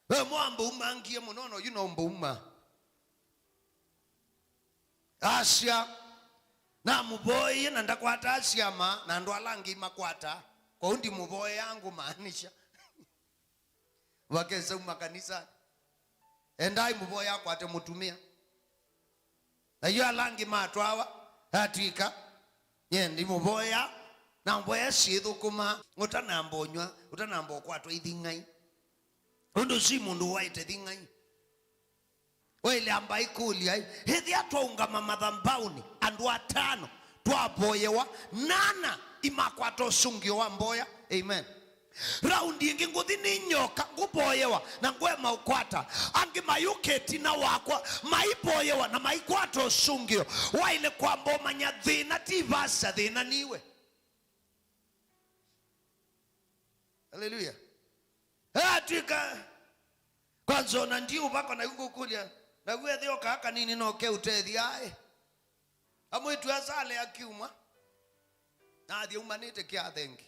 we mwambo umangie munono you know mbuma Asia na muboye na ndakwata asiama na ndo alangi makwata kwa undi muboye yangu maanisha wakeza umakanisa endai muboye akwate mutumia na yu alangi matwawa hatika yendi muboya na muboya sithu kuma utanambo kwatwa ithingai undu si mundu waite thingai wele ambai kuli ai hethi atwaungama madhambauni andu atano twaboyewa nana imakwato sungio wa mboya amen raundi ingi nguthi ni nyoka nguboyewa na ngwema ukwata angi mayuketi na wakwa maiboyewa na maikwato sungio waile kwa mboma nya thina tivasa thina niwe haleluya hatika kwanza na ndio bako na kukulia na gwe thio kaka nini no ke utethia ai amwitu asale akiuma na athi umanite kia thengi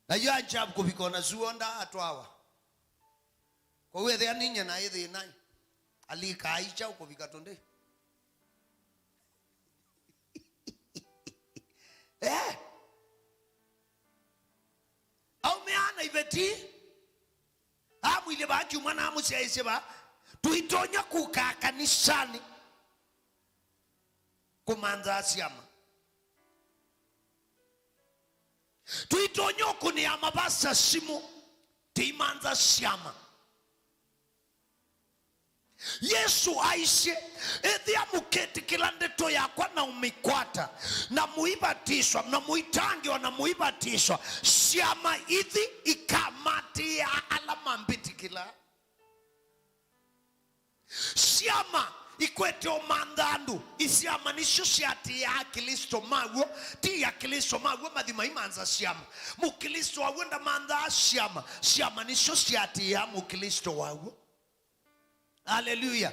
na yu anjab kubikona zuonda atwawa kwa wethe aninye na ithi nai alika aicha ukubika tonde eti amwile baji mwana amusiaise ba tuitonya kukaa kanisani kumanza asiama tuitonya kuni amabasa simu timanza siama Yesu aishe ethia muketi kila ndeto yakwa na umikwata na muibatishwa na muitangio na muibatishwa siama ithi ikamati ya alama mbiti kila siama ikwete omandhandu isiama nisho siati ya Kristo mawo ti ya Kristo mawo madhima imanza siama mukristo wawenda mandha siama nisho siati ya mukristo wawo. Haleluya.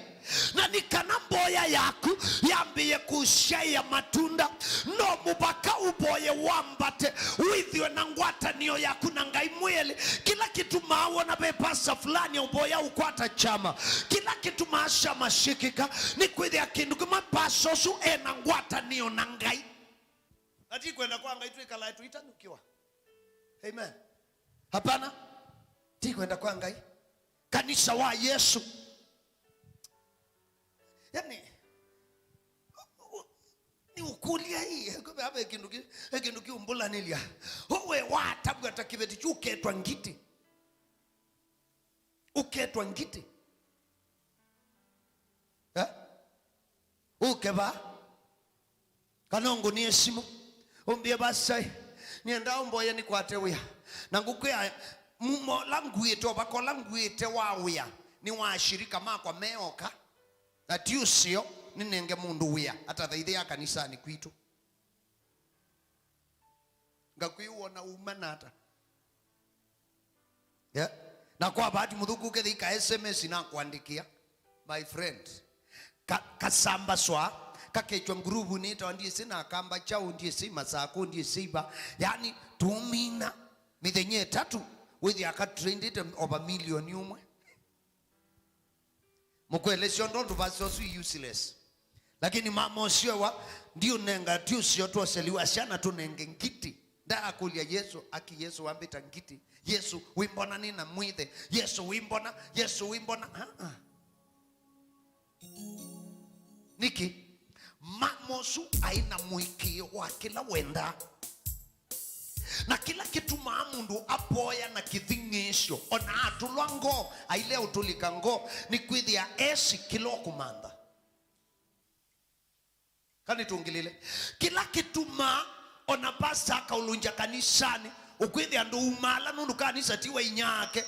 Na nikana mboya yaku yambiye kushaya matunda no mubaka uboye wambate withwe na ngwata niyo yaku na ngai mwele kila kitu maona bepasa fulani uboya ukwata chama kila kitu maasha mashikika ni kwithwe akindu kuma pasosu na ngwata niyo na ngai ati kwenda kwa ngai tuikala yetu itanukiwa. Amen. Hapana. Ti kwenda kwa ngai kanisa wa Yesu. Yani ni ukulia hii kwa hapa ekinduki umbula nilia howe watabu atakibeti chuketwa ngiti uketwa ngiti ukeba kanongo ni esimu umbie basai nienda umboye ni kwatewia na ngukwea mumo languite obakola nguite wawia ni washirika makwa meoka atiusio ninenge mundu wia hata thaithe ya kanisani kwitu ngakwiwona umanata na kwa bahati muthuku ukethika SMS na kuandikia my friend kasamba swa kakechwa ngurubu nita ndiye sina kamba chao ndiye sima sako ndiye siba yani tumina mithenye tatu with aka trended over million umwe mukwelesho ndo vaso su useless lakini mama siowa ndio nenga tu sio tu seliwa sana tu nenge ngiti nda kulia Yesu ambita ngiti Yesu wimbona nina mwithe Yesu wimbona niki mamosu aina mwikio wa kila wenda na kila kitu maamundu apoya na kithingisho ona atulwango aile utulikango ni kwithia esi kilo kumanda kani tungilile kila kitu ona basa kaulunja kanisani ukwithia ndo umala nundu kanisa tiwa inyake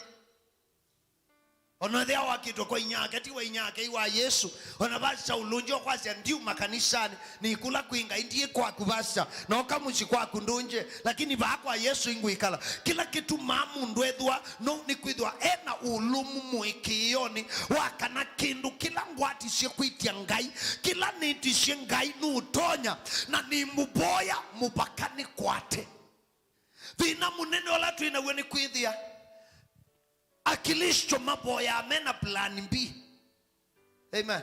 ona thea wakito kwa inyake tiwa inyake iwa Yesu ona basa ulunjo kwasya ndiu makanisani ni kula kuinga ndiye kwa kubasa na okamuchi kwa kundunje lakini bakwa Yesu ingwikala kila kitu mamundu ethwa no ni kwithwa ena ulumu mwikiyoni wakana kindu kila ngwati cie kwitia ngai kila niti cie ngai nutonya na ni muboya mubakani kwate thina munene wala tuina weni kwithia Akilisto maboya amena plan B. Amen.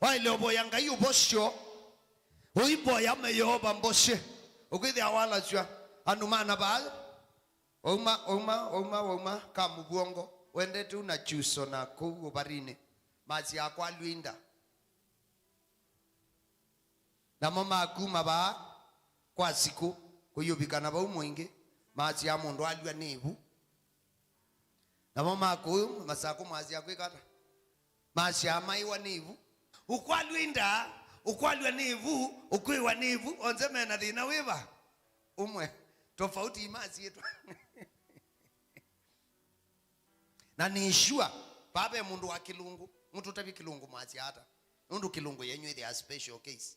Waile oboya ngai ubosho uiboya meyoba mboshe ukithi awala chwa anumana ba oma kamugongo wende tu na chuso na kugo barine mazi akwa lwinda na mama akuma ba kwa siku kuyubikana ba umwingi mazi ya mundu alwa nebu na mama akuyu masako mazi akwikata mazi amaiwa nebu ukwalwa nebu ukwiwa nebu onzeme na thina wiva umwe tofauti imazi yetu na nishua babe mundu wa kilungu mtu tabi kilungu mazi hata mundu kilungu yenyu ile a special case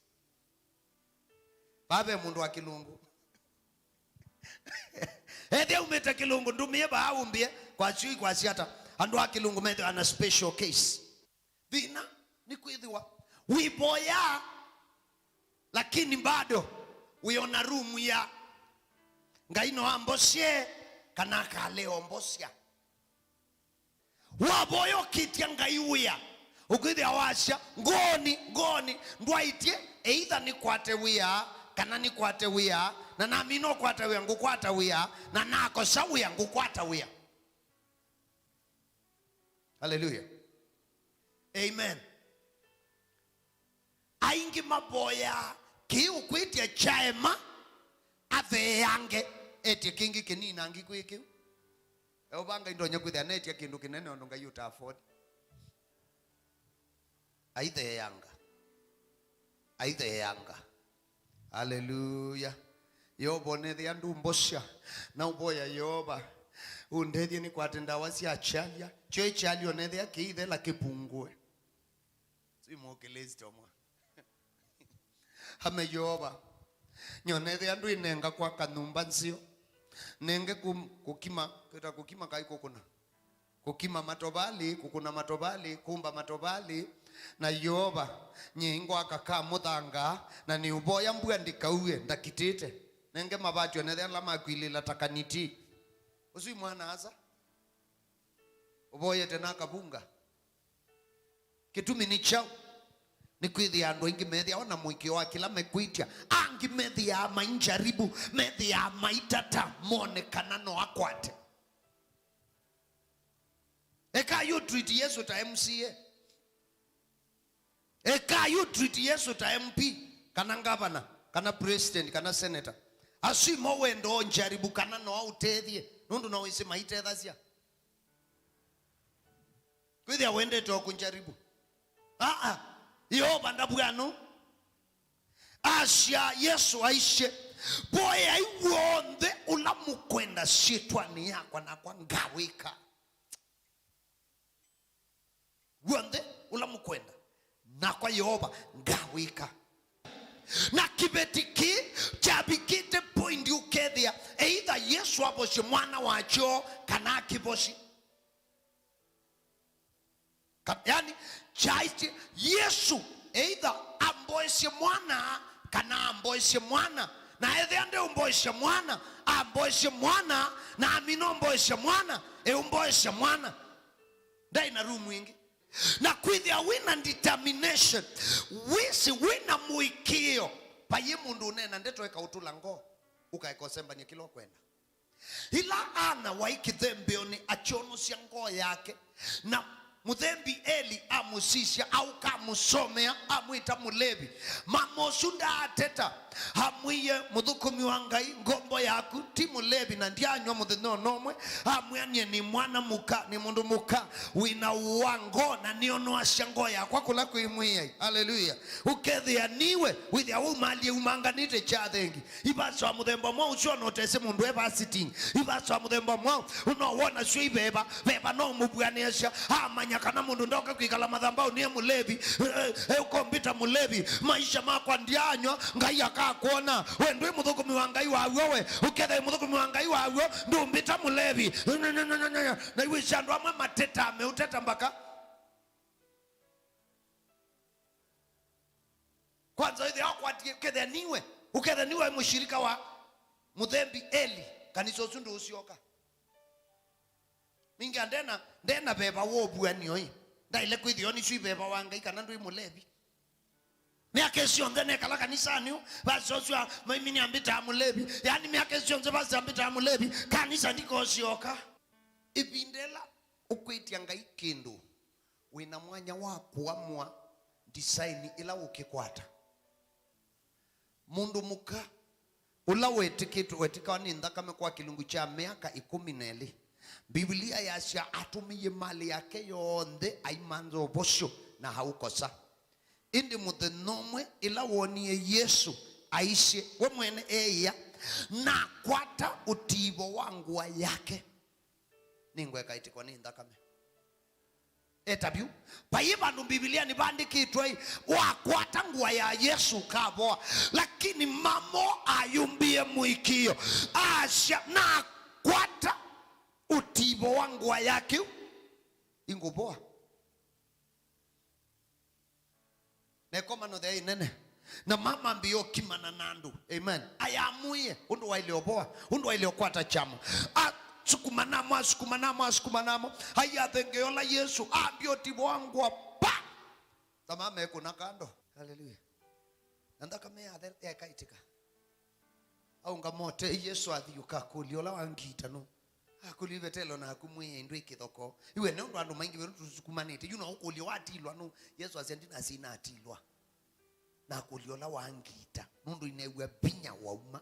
babe mundu wa kilungu ede umeta kilungu ndumie ba aumbie kwa chui kwa siata andu wa kilungu mete ana special case bina ni kwithiwa wiboya lakini bado wiona room ya ngaino ambosye kana kale ombosya waboyo kitia ngaiwia ukithi awasha ngoni ndwaitie either ni kwate wia kana ni kwate wia na nami no kwata wia ngukwata wia na nako sawia ngukwata wia. Hallelujah. Amen. Aingi maboya kiu kwitia chaema athe yange eti kingi kinina ngi kwikiu obanga indonye kwithia netia kindu kinene ondo ngai uta afford aithe yanga. Hallelujah. Yobo nethia ndumbocia na uboya yoba undethie ni kwatenda wasi achalia cho ichalio nethia kiithe la kipungue simokelezi tomwa hame yoba nyonethia ndu inenga kwa kanumba nsio nenge kukima kai kukima matobali kukuna matobali kumba matobali na yoba nyingo akaka muthanga na ni uboya mbua ndikauye ndakitite nenge mabatyo nethia la makwilila takaniti usui mwana asa uboye tena kabunga kitumi ni chao ni kwithia andu ingi methia ona mwikio wa kila mekwitia angi methia mainjaribu methia maitata monekana no akwate eka you treat Yesu ta MCA eka you treat Yesu ta MP kana governor kana president kana senator asimo wendo njaribu kana no utethie nundu no wisi maitethacia kwithia wende to kunjaribu Yoba ndabwanu asya Yesu aishe boya iwonde ulamukwenda shetani yakwa na kwa ngawika wonde ulamukwenda na kwa Yoba ngawika na kibetiki chabikite point ukethia either Yesu aboshi mwana wacho kana kiboshi yani chaiti Yesu either amboeshe mwana kana amboeshe mwana na ethe ande umboeshe mwana amboeshe mwana na amino umboeshe mwana umboeshe mwana ndai na room wingi na kwithia wina determination wisi wina muikio paye mundu unena ndeto eka utula ngo ukaikosemba ni kilo kwenda ila ana waikithembe oni achono cia ngo yake na muthembi Eli amusisha au kamusomea amuita mulevi mamosunda ateta hamwiye muthukumi wa Ngai ngombo yaku ti mulevi na ndianywa muthino nomwe amwanye ni mwana muka ni mundu muka wina wango na niono ashango yakwa kula kuimwiye. Hallelujah. Ukethia niwe withia umali umanganite cha thengi ibaso muthemba mwa uchono otese mundu eba sitting ibaso muthemba mwa unowona swi beba no mubwanesha nyakana mundu ndoka kwikala madhambao niye mulevi ukombita mulevi maisha makwa ndianywa Ngai akakuona wendwe muthukumi wa Ngai wawe ukethe muthukumi wa Ngai wawe ndumbita mulevi na iwe shandu amwe mateta ameuteta mpaka kwanza hivi hakwati ukethe niwe mshirika wa muthembi Eli kanisa usundu usioka minga ndena beba wobwani oi ndaile kwithio ni swi beba wa Ngai kana ndu mulevi miaka sionze nekala kanisani basoswa mimi niambita mulevi yani miaka sionze basambita mulevi kanisa ndiko sioka ibindela ukwitia Ngai kindu wina mwanya wa kuamua design ila ukikwata mundu muka ula wetika ni ndakame kwa kilungu cha miaka 12 Biblia yasha atumiye mali yake yonde aimanzo bosho na haukosa indi muthenomwe ila wonie Yesu aishe we mwene eya na kwata utibo wangu wa yake ningweka itikwa ni ndakame etabiu paiba ndo Biblia ni bandikitwe wakwata nguwa ya Yesu kabo lakini mamo ayumbie muikio asha na kwata utibo wangu wa yake ingoboa nekoma no dei nene na mama mbio kimana nandu amen ayamuye undu wa ile oboa undu wa ile okwata chama sukumanamo haya thengeola Yesu ambio tibo wangu wa pa tamame kuna kando. Hallelujah. Nanda kame ya kaitika au ngamote Yesu athiuka kuliola wangita no akulive telo na kumwe ndwe kithoko iwe ndo andu maingi weru tusukumanite you know kulio watilwa no Yesu asendina asina atilwa na kuliola wangita nundu inewe binya wauma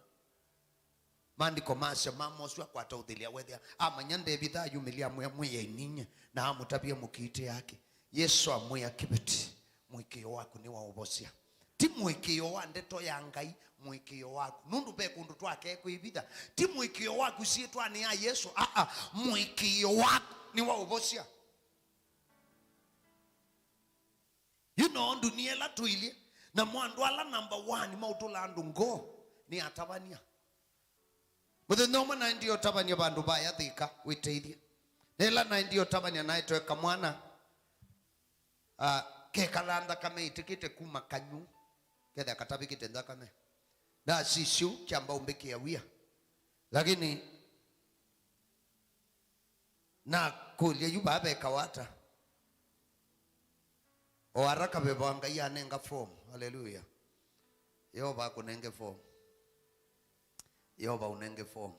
maandiko masha mamoswa kwa tauthilia wethia amanyande bitha yumilia mwe ininya na amutapia mukite yake Yesu amwe kibeti mwikio waku ni wa ubosia ti mwikio wa ndeto ya Ngai mwikio waku nundu be kundu twake kwibitha ti mwikio waku sietwa ni ya Yesu mwikio waku ni wa ubosia you know dunia la tuilie na mwandu ala number 1 mautula andu ngo ni atabania muthenya na ndio tabania bandu baya thika witeithia nela na ndio tabania naitweka mwana ke kalanda kame itikite kuma kanyu ketha katabikite ndakame na sishu chamba umbeke wia lakini na kulia yubabe kawata o haraka bebanga yanenga form haleluya Yehova kunenge form Yehova unenge form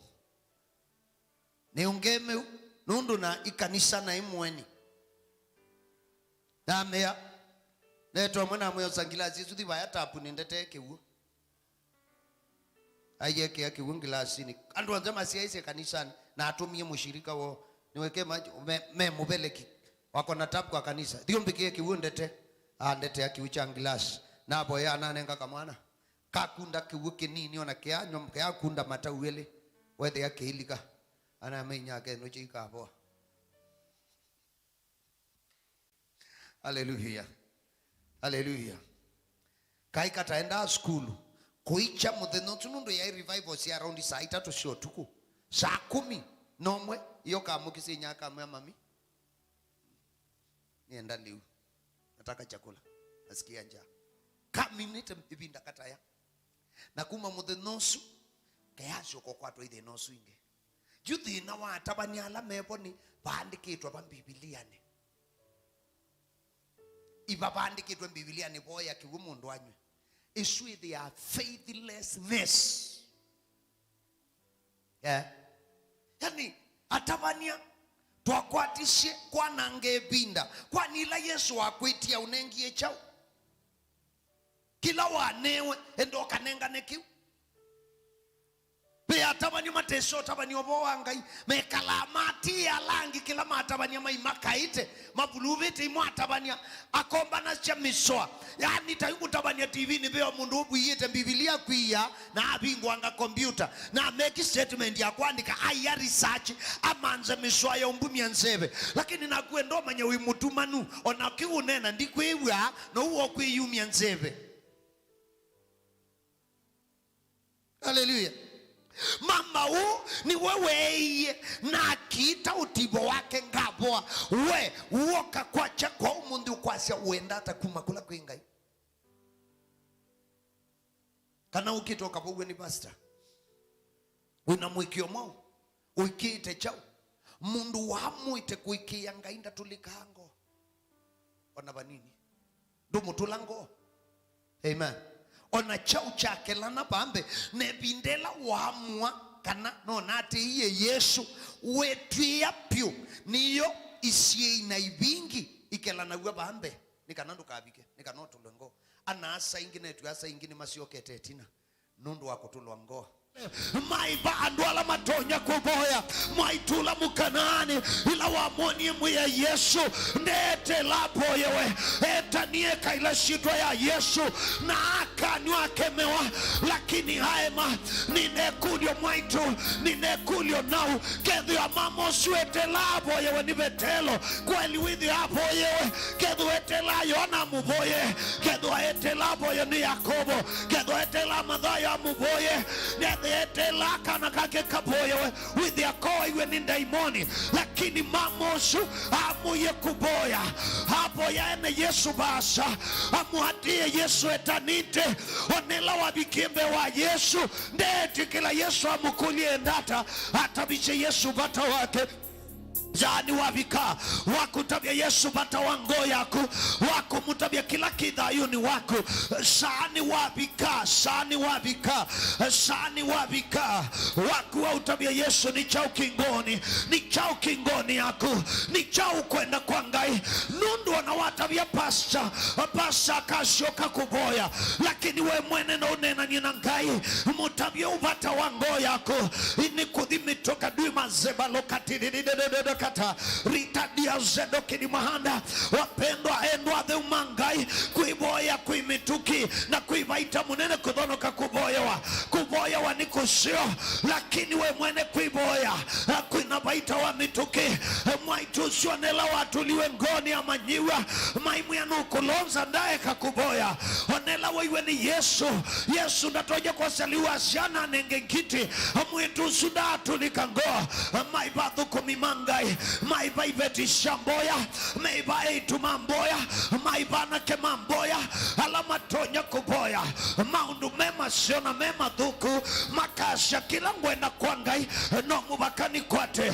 ni ungeme nundu na ikanisa na imweni na mea neto mwana mwe osangilasi suthi baya tapu nindete kiwu ayeke yake wungilasi andu anzema siaise kanisani na atumie mushirika wo niweke maji me mubeleki wako na tapu kwa kanisa ndio mbikie kiwu ndete ndete yake uchangilasi na boya ananenga kamwana kakunda kiwu kinini ona kianyo mkaya kunda mata uwele wethe yake ilika ana menya yake no chika hapo haleluya haleluya kai kataenda school kuicha mutheno tunundu ya revival si around saa 3 sio tuku saa 10 nomwe iyo kamukisi nyaka mami nienda liu nataka chakula nasikia njaa kaminite ibinda kataya na kuma muthenosu kayasho kokwato ithe nosu inge juthi na watabani ala meboni bandikitwa ba Biblia ne iba bandikitwa Biblia ne boya kiwu mundu anywe isu they are faithlessness yani atabania twakwatishe kwa nange binda kwa nila Yesu akwitia unengie chao kila wanewe endo kanenga nekiu be atabani mateso tabani obo Ngai mekala mati alangi kila matabani maimakaite mabulubite imu atabani akomba na chamisoa yani tayungu tabani TV ni beo mundu obuyite Biblia kwiya na abingwanga computer na make statement ya kuandika aya research amanze miswa ya umbumya nsebe lakini nakuwe ndo manya wimutumanu ona kiunena ndikwewa no uwo kwiyumya nsebe haleluya mama u ni wewe na kita utibo wake ngaboa we uoka kwacha kwa umundu kwasya uenda hata kumakula kwingai kana ukitoka bugwe ni pastor unamwikio mo uikite chao mundu wamuite kuikia ngainda tulikango ona banini ndumu tulango amen ona chau chake lana bambe nebindela wamwa kana no nate iye Yesu wetwia pyu niyo isie inaibingi ikelana uwa bambe nikanandu kabike nikanotulengo ana asa ingine tu asa ingine masiokete tina nundu wako tulwango maiba andwala matonya kuboya maitula mukanani ila wamoni mwe Yesu ndete lapo yewe etanie kaila shitwa ya Yesu na akanywa kemewa lakini haema ninekulio mwaitu ninekulio nau kedhu ya mamo suete lapo yewe nibetelo kweli withi hapo yewe kedhu etela yona muboye kedhu ete lapo yewe ni Yakobo kedhu etela madhaya muboye etela kana kake kaboya with the akoa iwe ni daimoni lakini mamosu amuye kuboya hapo yaene Yesu basa amuhatie Yesu etanite onela wabikimbe wa Yesu ndeti kila Yesu amukulie ndata hata biche Yesu bata wake Jani wabika wakutabia Yesu bata wango yaku wakumutabia kila kidhayuni waku sani wabika waku wa utabia Yesu ni chao kingoni yaku ni chao kwenda kwa ngai nundu wanawatabia pasta kashoka kuboya lakini we mwene na unena nina ngai mutabia ubata wango yaku ini kudhimi toka duima zeba lokati kata rita dia zedo kini mahanda wapendwa endwa the umangai kuiboya kuimituki na kuivaita munene kudhonoka kuboya ni kusio lakini we mwene kuiboya kuinabaita wa mituki mwaitusio nela watu liwe ngoni ama nyiwa maimu ya nukulonza ndaye kakuboya onela wewe ni Yesu natoja kwa saliwa asiana nengengiti mwitu datu likangoa maibadhu kumimangai maiba iveti shamboya maiba eitu mamboya maiba nake mamboya alama tonya kuboya maundu mema siona mema dhuku makasha kila ngwenda kwa ngai no mubakani kwate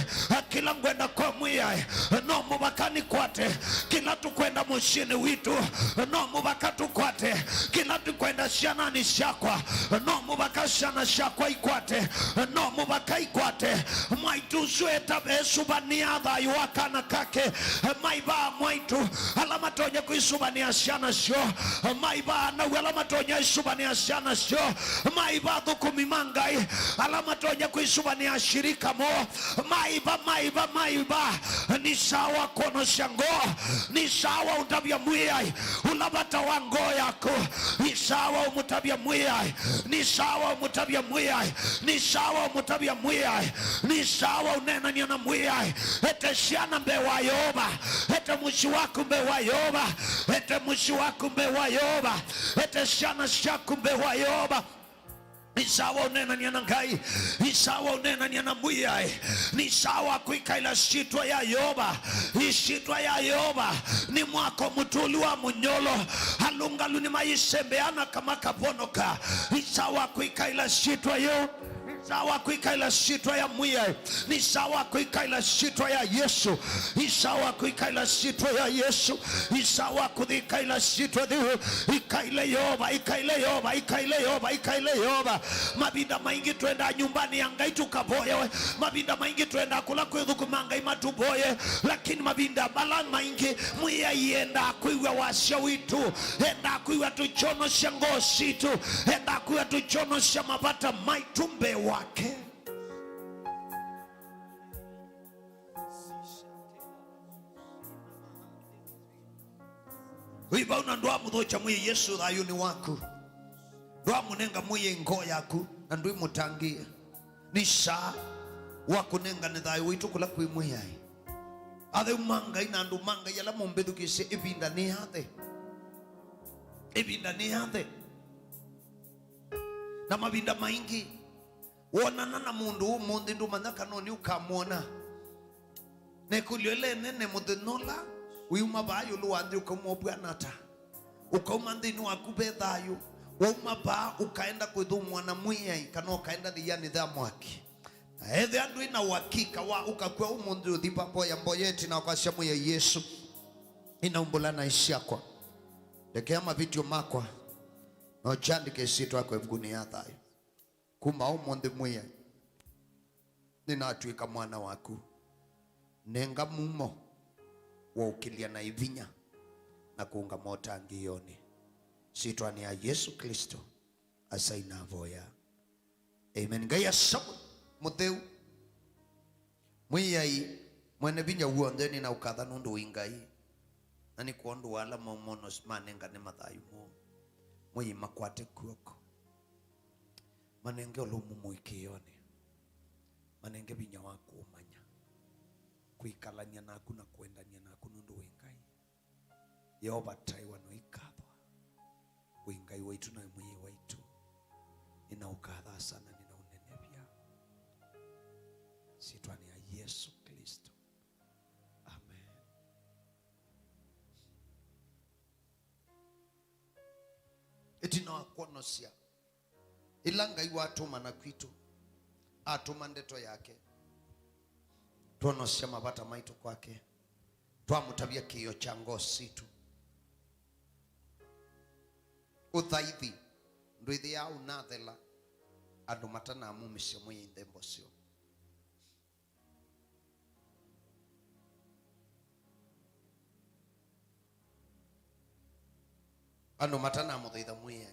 kila ngwenda kwa mwia no mubakani kwate kila tukwenda mushini witu no mubakatu kwate kila tukwenda shanani shakwa no mubakashana shakwa ikwate no mubakai kwate mwaitu sweta besubania dhayu wakana kake maiba mwaitu alama tonya kuisubania shana sho maiba na alama tonya isubania shana sho maiba dhukumimangai alama tonya kuisubania shirika mo maiba ni sawa kono shango ni sawa utabia mwiyai ulabata wango yako ni sawa umutabia mwiyai ni sawa umutabia mwiyai ni sawa umutabia mwiyai ni sawa unena niana mwiyai ete shiana mbewa yoba ete mushi waku mbewa yoba ete mushi waku mbewa yoba ete shiana shaku mbewa yoba Nisawa unena niana ngai Nisawa unena niana mwiyai Nisawa kuika ila shitwa ya yoba Ishitwa ya yoba Ni mwako mutuli wa munyolo Halungalu ni maisembeana kama kaponoka Nisawa kuika ila shitwa yo Sawa kuika ila shitwa ya mwiyai ni sawa kuika ila shitwa ya Yesu ni sawa kuika ila shitwa ya Yesu ni sawa kudhika ila shitwa dhihu ikaile yoba mabinda maingi tuenda nyumbani ya ngai tukaboye mabinda maingi tuenda kula kwedhuku mangai matuboye lakini mabinda balang maingi mwiyai enda kuiwa wasya witu enda kuiwa tuchono shango situ enda kuiwa tuchono shamabata maitumbe wake Wiba unandoa mudhocha mwe Yesu dhayuni waku Ndoa munenga mwe ngo yaku Nandui mutangia Nisha wakunenga ni dhayu witu kula kwe mwe yai Adhe umanga inandu manga yala mumbedu kise ibinda ni hathe Na mabinda maingi Wonana na mundu mundi ndu manaka noni ukamwona Nekuliole nene mudenola Uyuma bayo luwandi ukamwobwa nata Ukamandini wakube dhayo Wauma ba ukaenda kudhu mwana mwiyai Kano ukaenda diyani dha mwaki Hedhe andu ina wakika wa ukakua umundu udhipa poya mboyeti na wakasya mwe Yesu Ina umbulana isiakwa Dekea mavitio makwa Na uchandike situ wako evguni ya dhayo Kuma umundu mwiyai Nina atuika mwana waku Nenga mumo wa ukilia na ivinya na kuunga mota angiyoni sitwa ni ya Yesu Kristo asaina voya amen gaya sabu mutheu mwiyai mwene vinya uondeni na ukatha nundu wingai na ni kuondu wala momono manenga ne mathayu mo mwi makwate kuoko manenge olumu muikiyoni manenge vinya wako umanya kuikalania naku na kuendania naku nundu wingai Yehova taiwa no ikathwa wingai waitu na mwenye waitu ina ukatha sana nina unenevya sitwa ni ya Yesu Kristo amen etina wakonosia ilanga iwa atuma na kwitu atuma ndeto yake tuonosya mavata maitu kwake, twamutabia kiyo cha ngosi tu uthaithi ndwithi ya unathela andu matana mumisya mwi thembo cio. Andu matana muthaitha mwi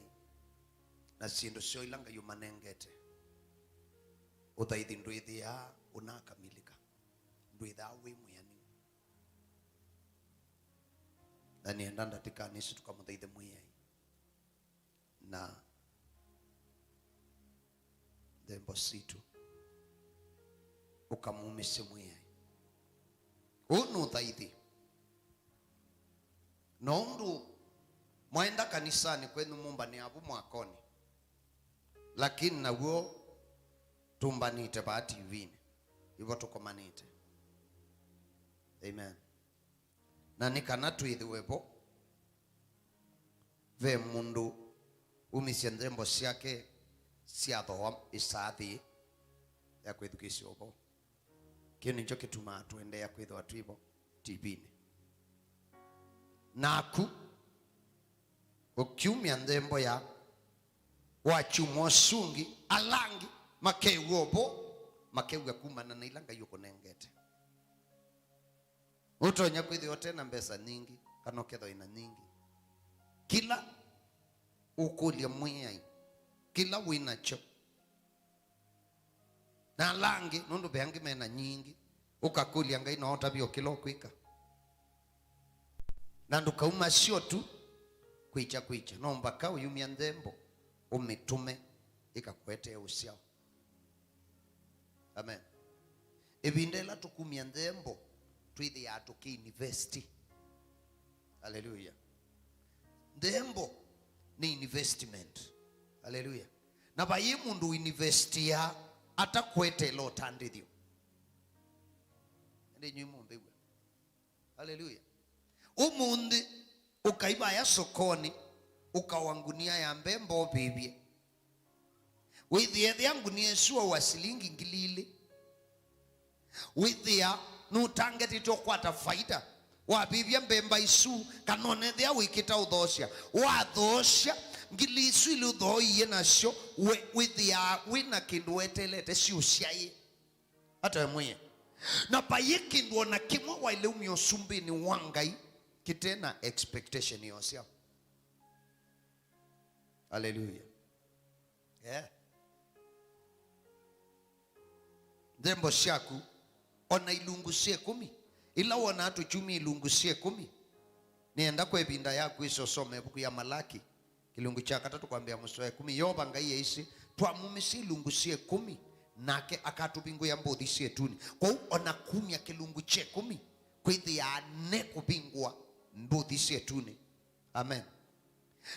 na sindu cio ilanga yumanengete uthaithi ndwithi ya unakamilika, ndwitha wi mwiani na nienda ndatika nisi tukamuthaithe mwi na thembo situ ukamumisye mwi unu thaithi no ndu mwenda kanisani kwenu mumba ni abu mwakoni, lakini naguo tumbanite ba TV hivyo tukomanite. Amen. Na nikana tuithiwepo ve mundu umisye nthembo ciake cia thoa isathi ya kwithukisya uvo, kio nicho kituma tuendea kwithwa twivo TV-ni naku ukiumia nthembo ya wachumwa sungi alangi makeuopo makeuga kumana na ilanga yuko nengete utonya kwithio tena mbesa nyingi kana ketho ina nyingi kila ukulia mwiyai kila winacho na langi nundu beangi mena nyingi ukakulia ngai no tabio kilo kwika na ndukauma sio tu kwicha no mbaka uyumia nthembo umitume ikakwete usiao. Amen. Ibindela tukumia nthembo twithi ya tuki university. Hallelujah. Nthembo ni investment. Hallelujah. Na bayi mundu university ya atakwete lo tandithio ndi nyumu mbigwe. Hallelujah. Umundi ukaiba ya sokoni ukawangunia ya mbembo bibie withia yangu ni esua wa silingi ngilili withia nutangeti tokwata faida wa bibia mbemba isu kanone thia wikita uthosya wa thosya ngili isu ili uthoiye nacio withia wina kindu wetelete ciuciaye hata mwenye na paye kindu ona kimwe wa ile umio sumbini wangai kitena expectation yosia. Hallelujah. Yeah. Thembo ciaku ona ilungusie 10 ila wona atu chumi ilungusie 10 nienda kwa ibinda yaku isosome buku ya Malaki kilungu cha 3 kwambia mstari 10 yoba ngai isi twamumisi ilungusie 10 nake akatubingu ya mbothi cietuni kwa ona 10 ya kilungu che 10 kwithi ya ne kubingwa mbothi cietuni. Amen.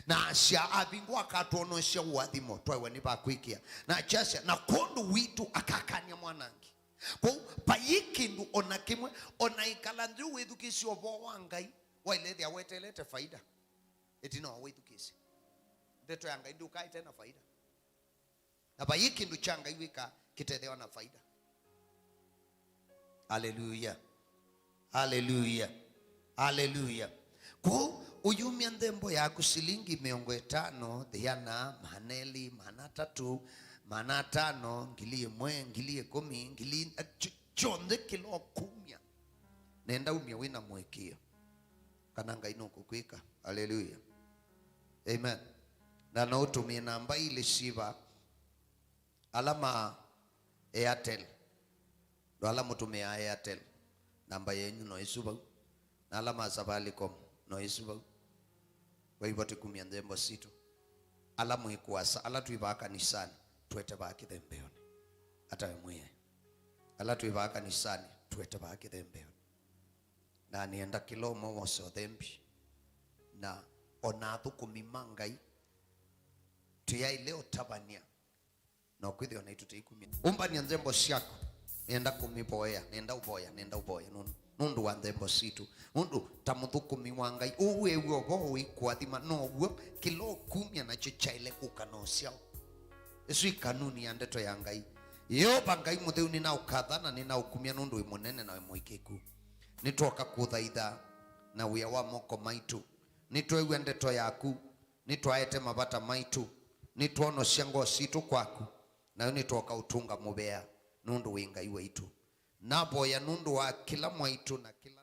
Na cia abingwa akatuonosha wathimo twawe ni bakwikia na chasha na kondu witu akakania mwanangi kwa payikindu ona kimwe ona ikala ndu withukisyo bo wangai waile ya wetelete faida etino withukisi ndeto yanga ndu kai tena faida na payikindu changa iwika kitetheo na faida. Hallelujah. Hallelujah. Hallelujah. Kwa uyumia nthembo yaku silingi 50 thiana maneli mana 3 mana 5 ngili 1 ngili 10 ngili chonde kilo 10 nenda umia wina mwekio kana ngai no kukwika. Hallelujah. Amen. Na no utumie namba ile shiva alama Airtel ndo alama utumia Airtel namba yenyu no isuba na alama Safaricom no isuba kwa hivyo tukumia nthembo situ alamu ikuasa ala tuiva kanisani tuete baki thembeoni hata mwe ala tuiva kanisani tuete baki thembeoni na nienda kilomo woso thembi na onathu kumimangai tuya ile otabania na kwithio na itute ikumia umbania nthembo ciako nienda kumiboya nenda uboya nundu wa nthembo situ nundu tamuthukumi wangai uwe bo wikwathima no uwe kilo 10 na chichaile kukanosia isu kanuni ya ndeto ya ngai Yehova Ngai mutheu nina ukatha na nina ukumia nundu imunene na mwikiku. Nitwoka kuthaitha na wia wa moko maitu, nitweigua ndeto yaku, nitwaete mabata maitu, nitwonocia ngoo citu kwaku, nayo nitwoka utunga mubea nundu wi Ngai waitu. Naboya nundu wa kila mwaitu na kila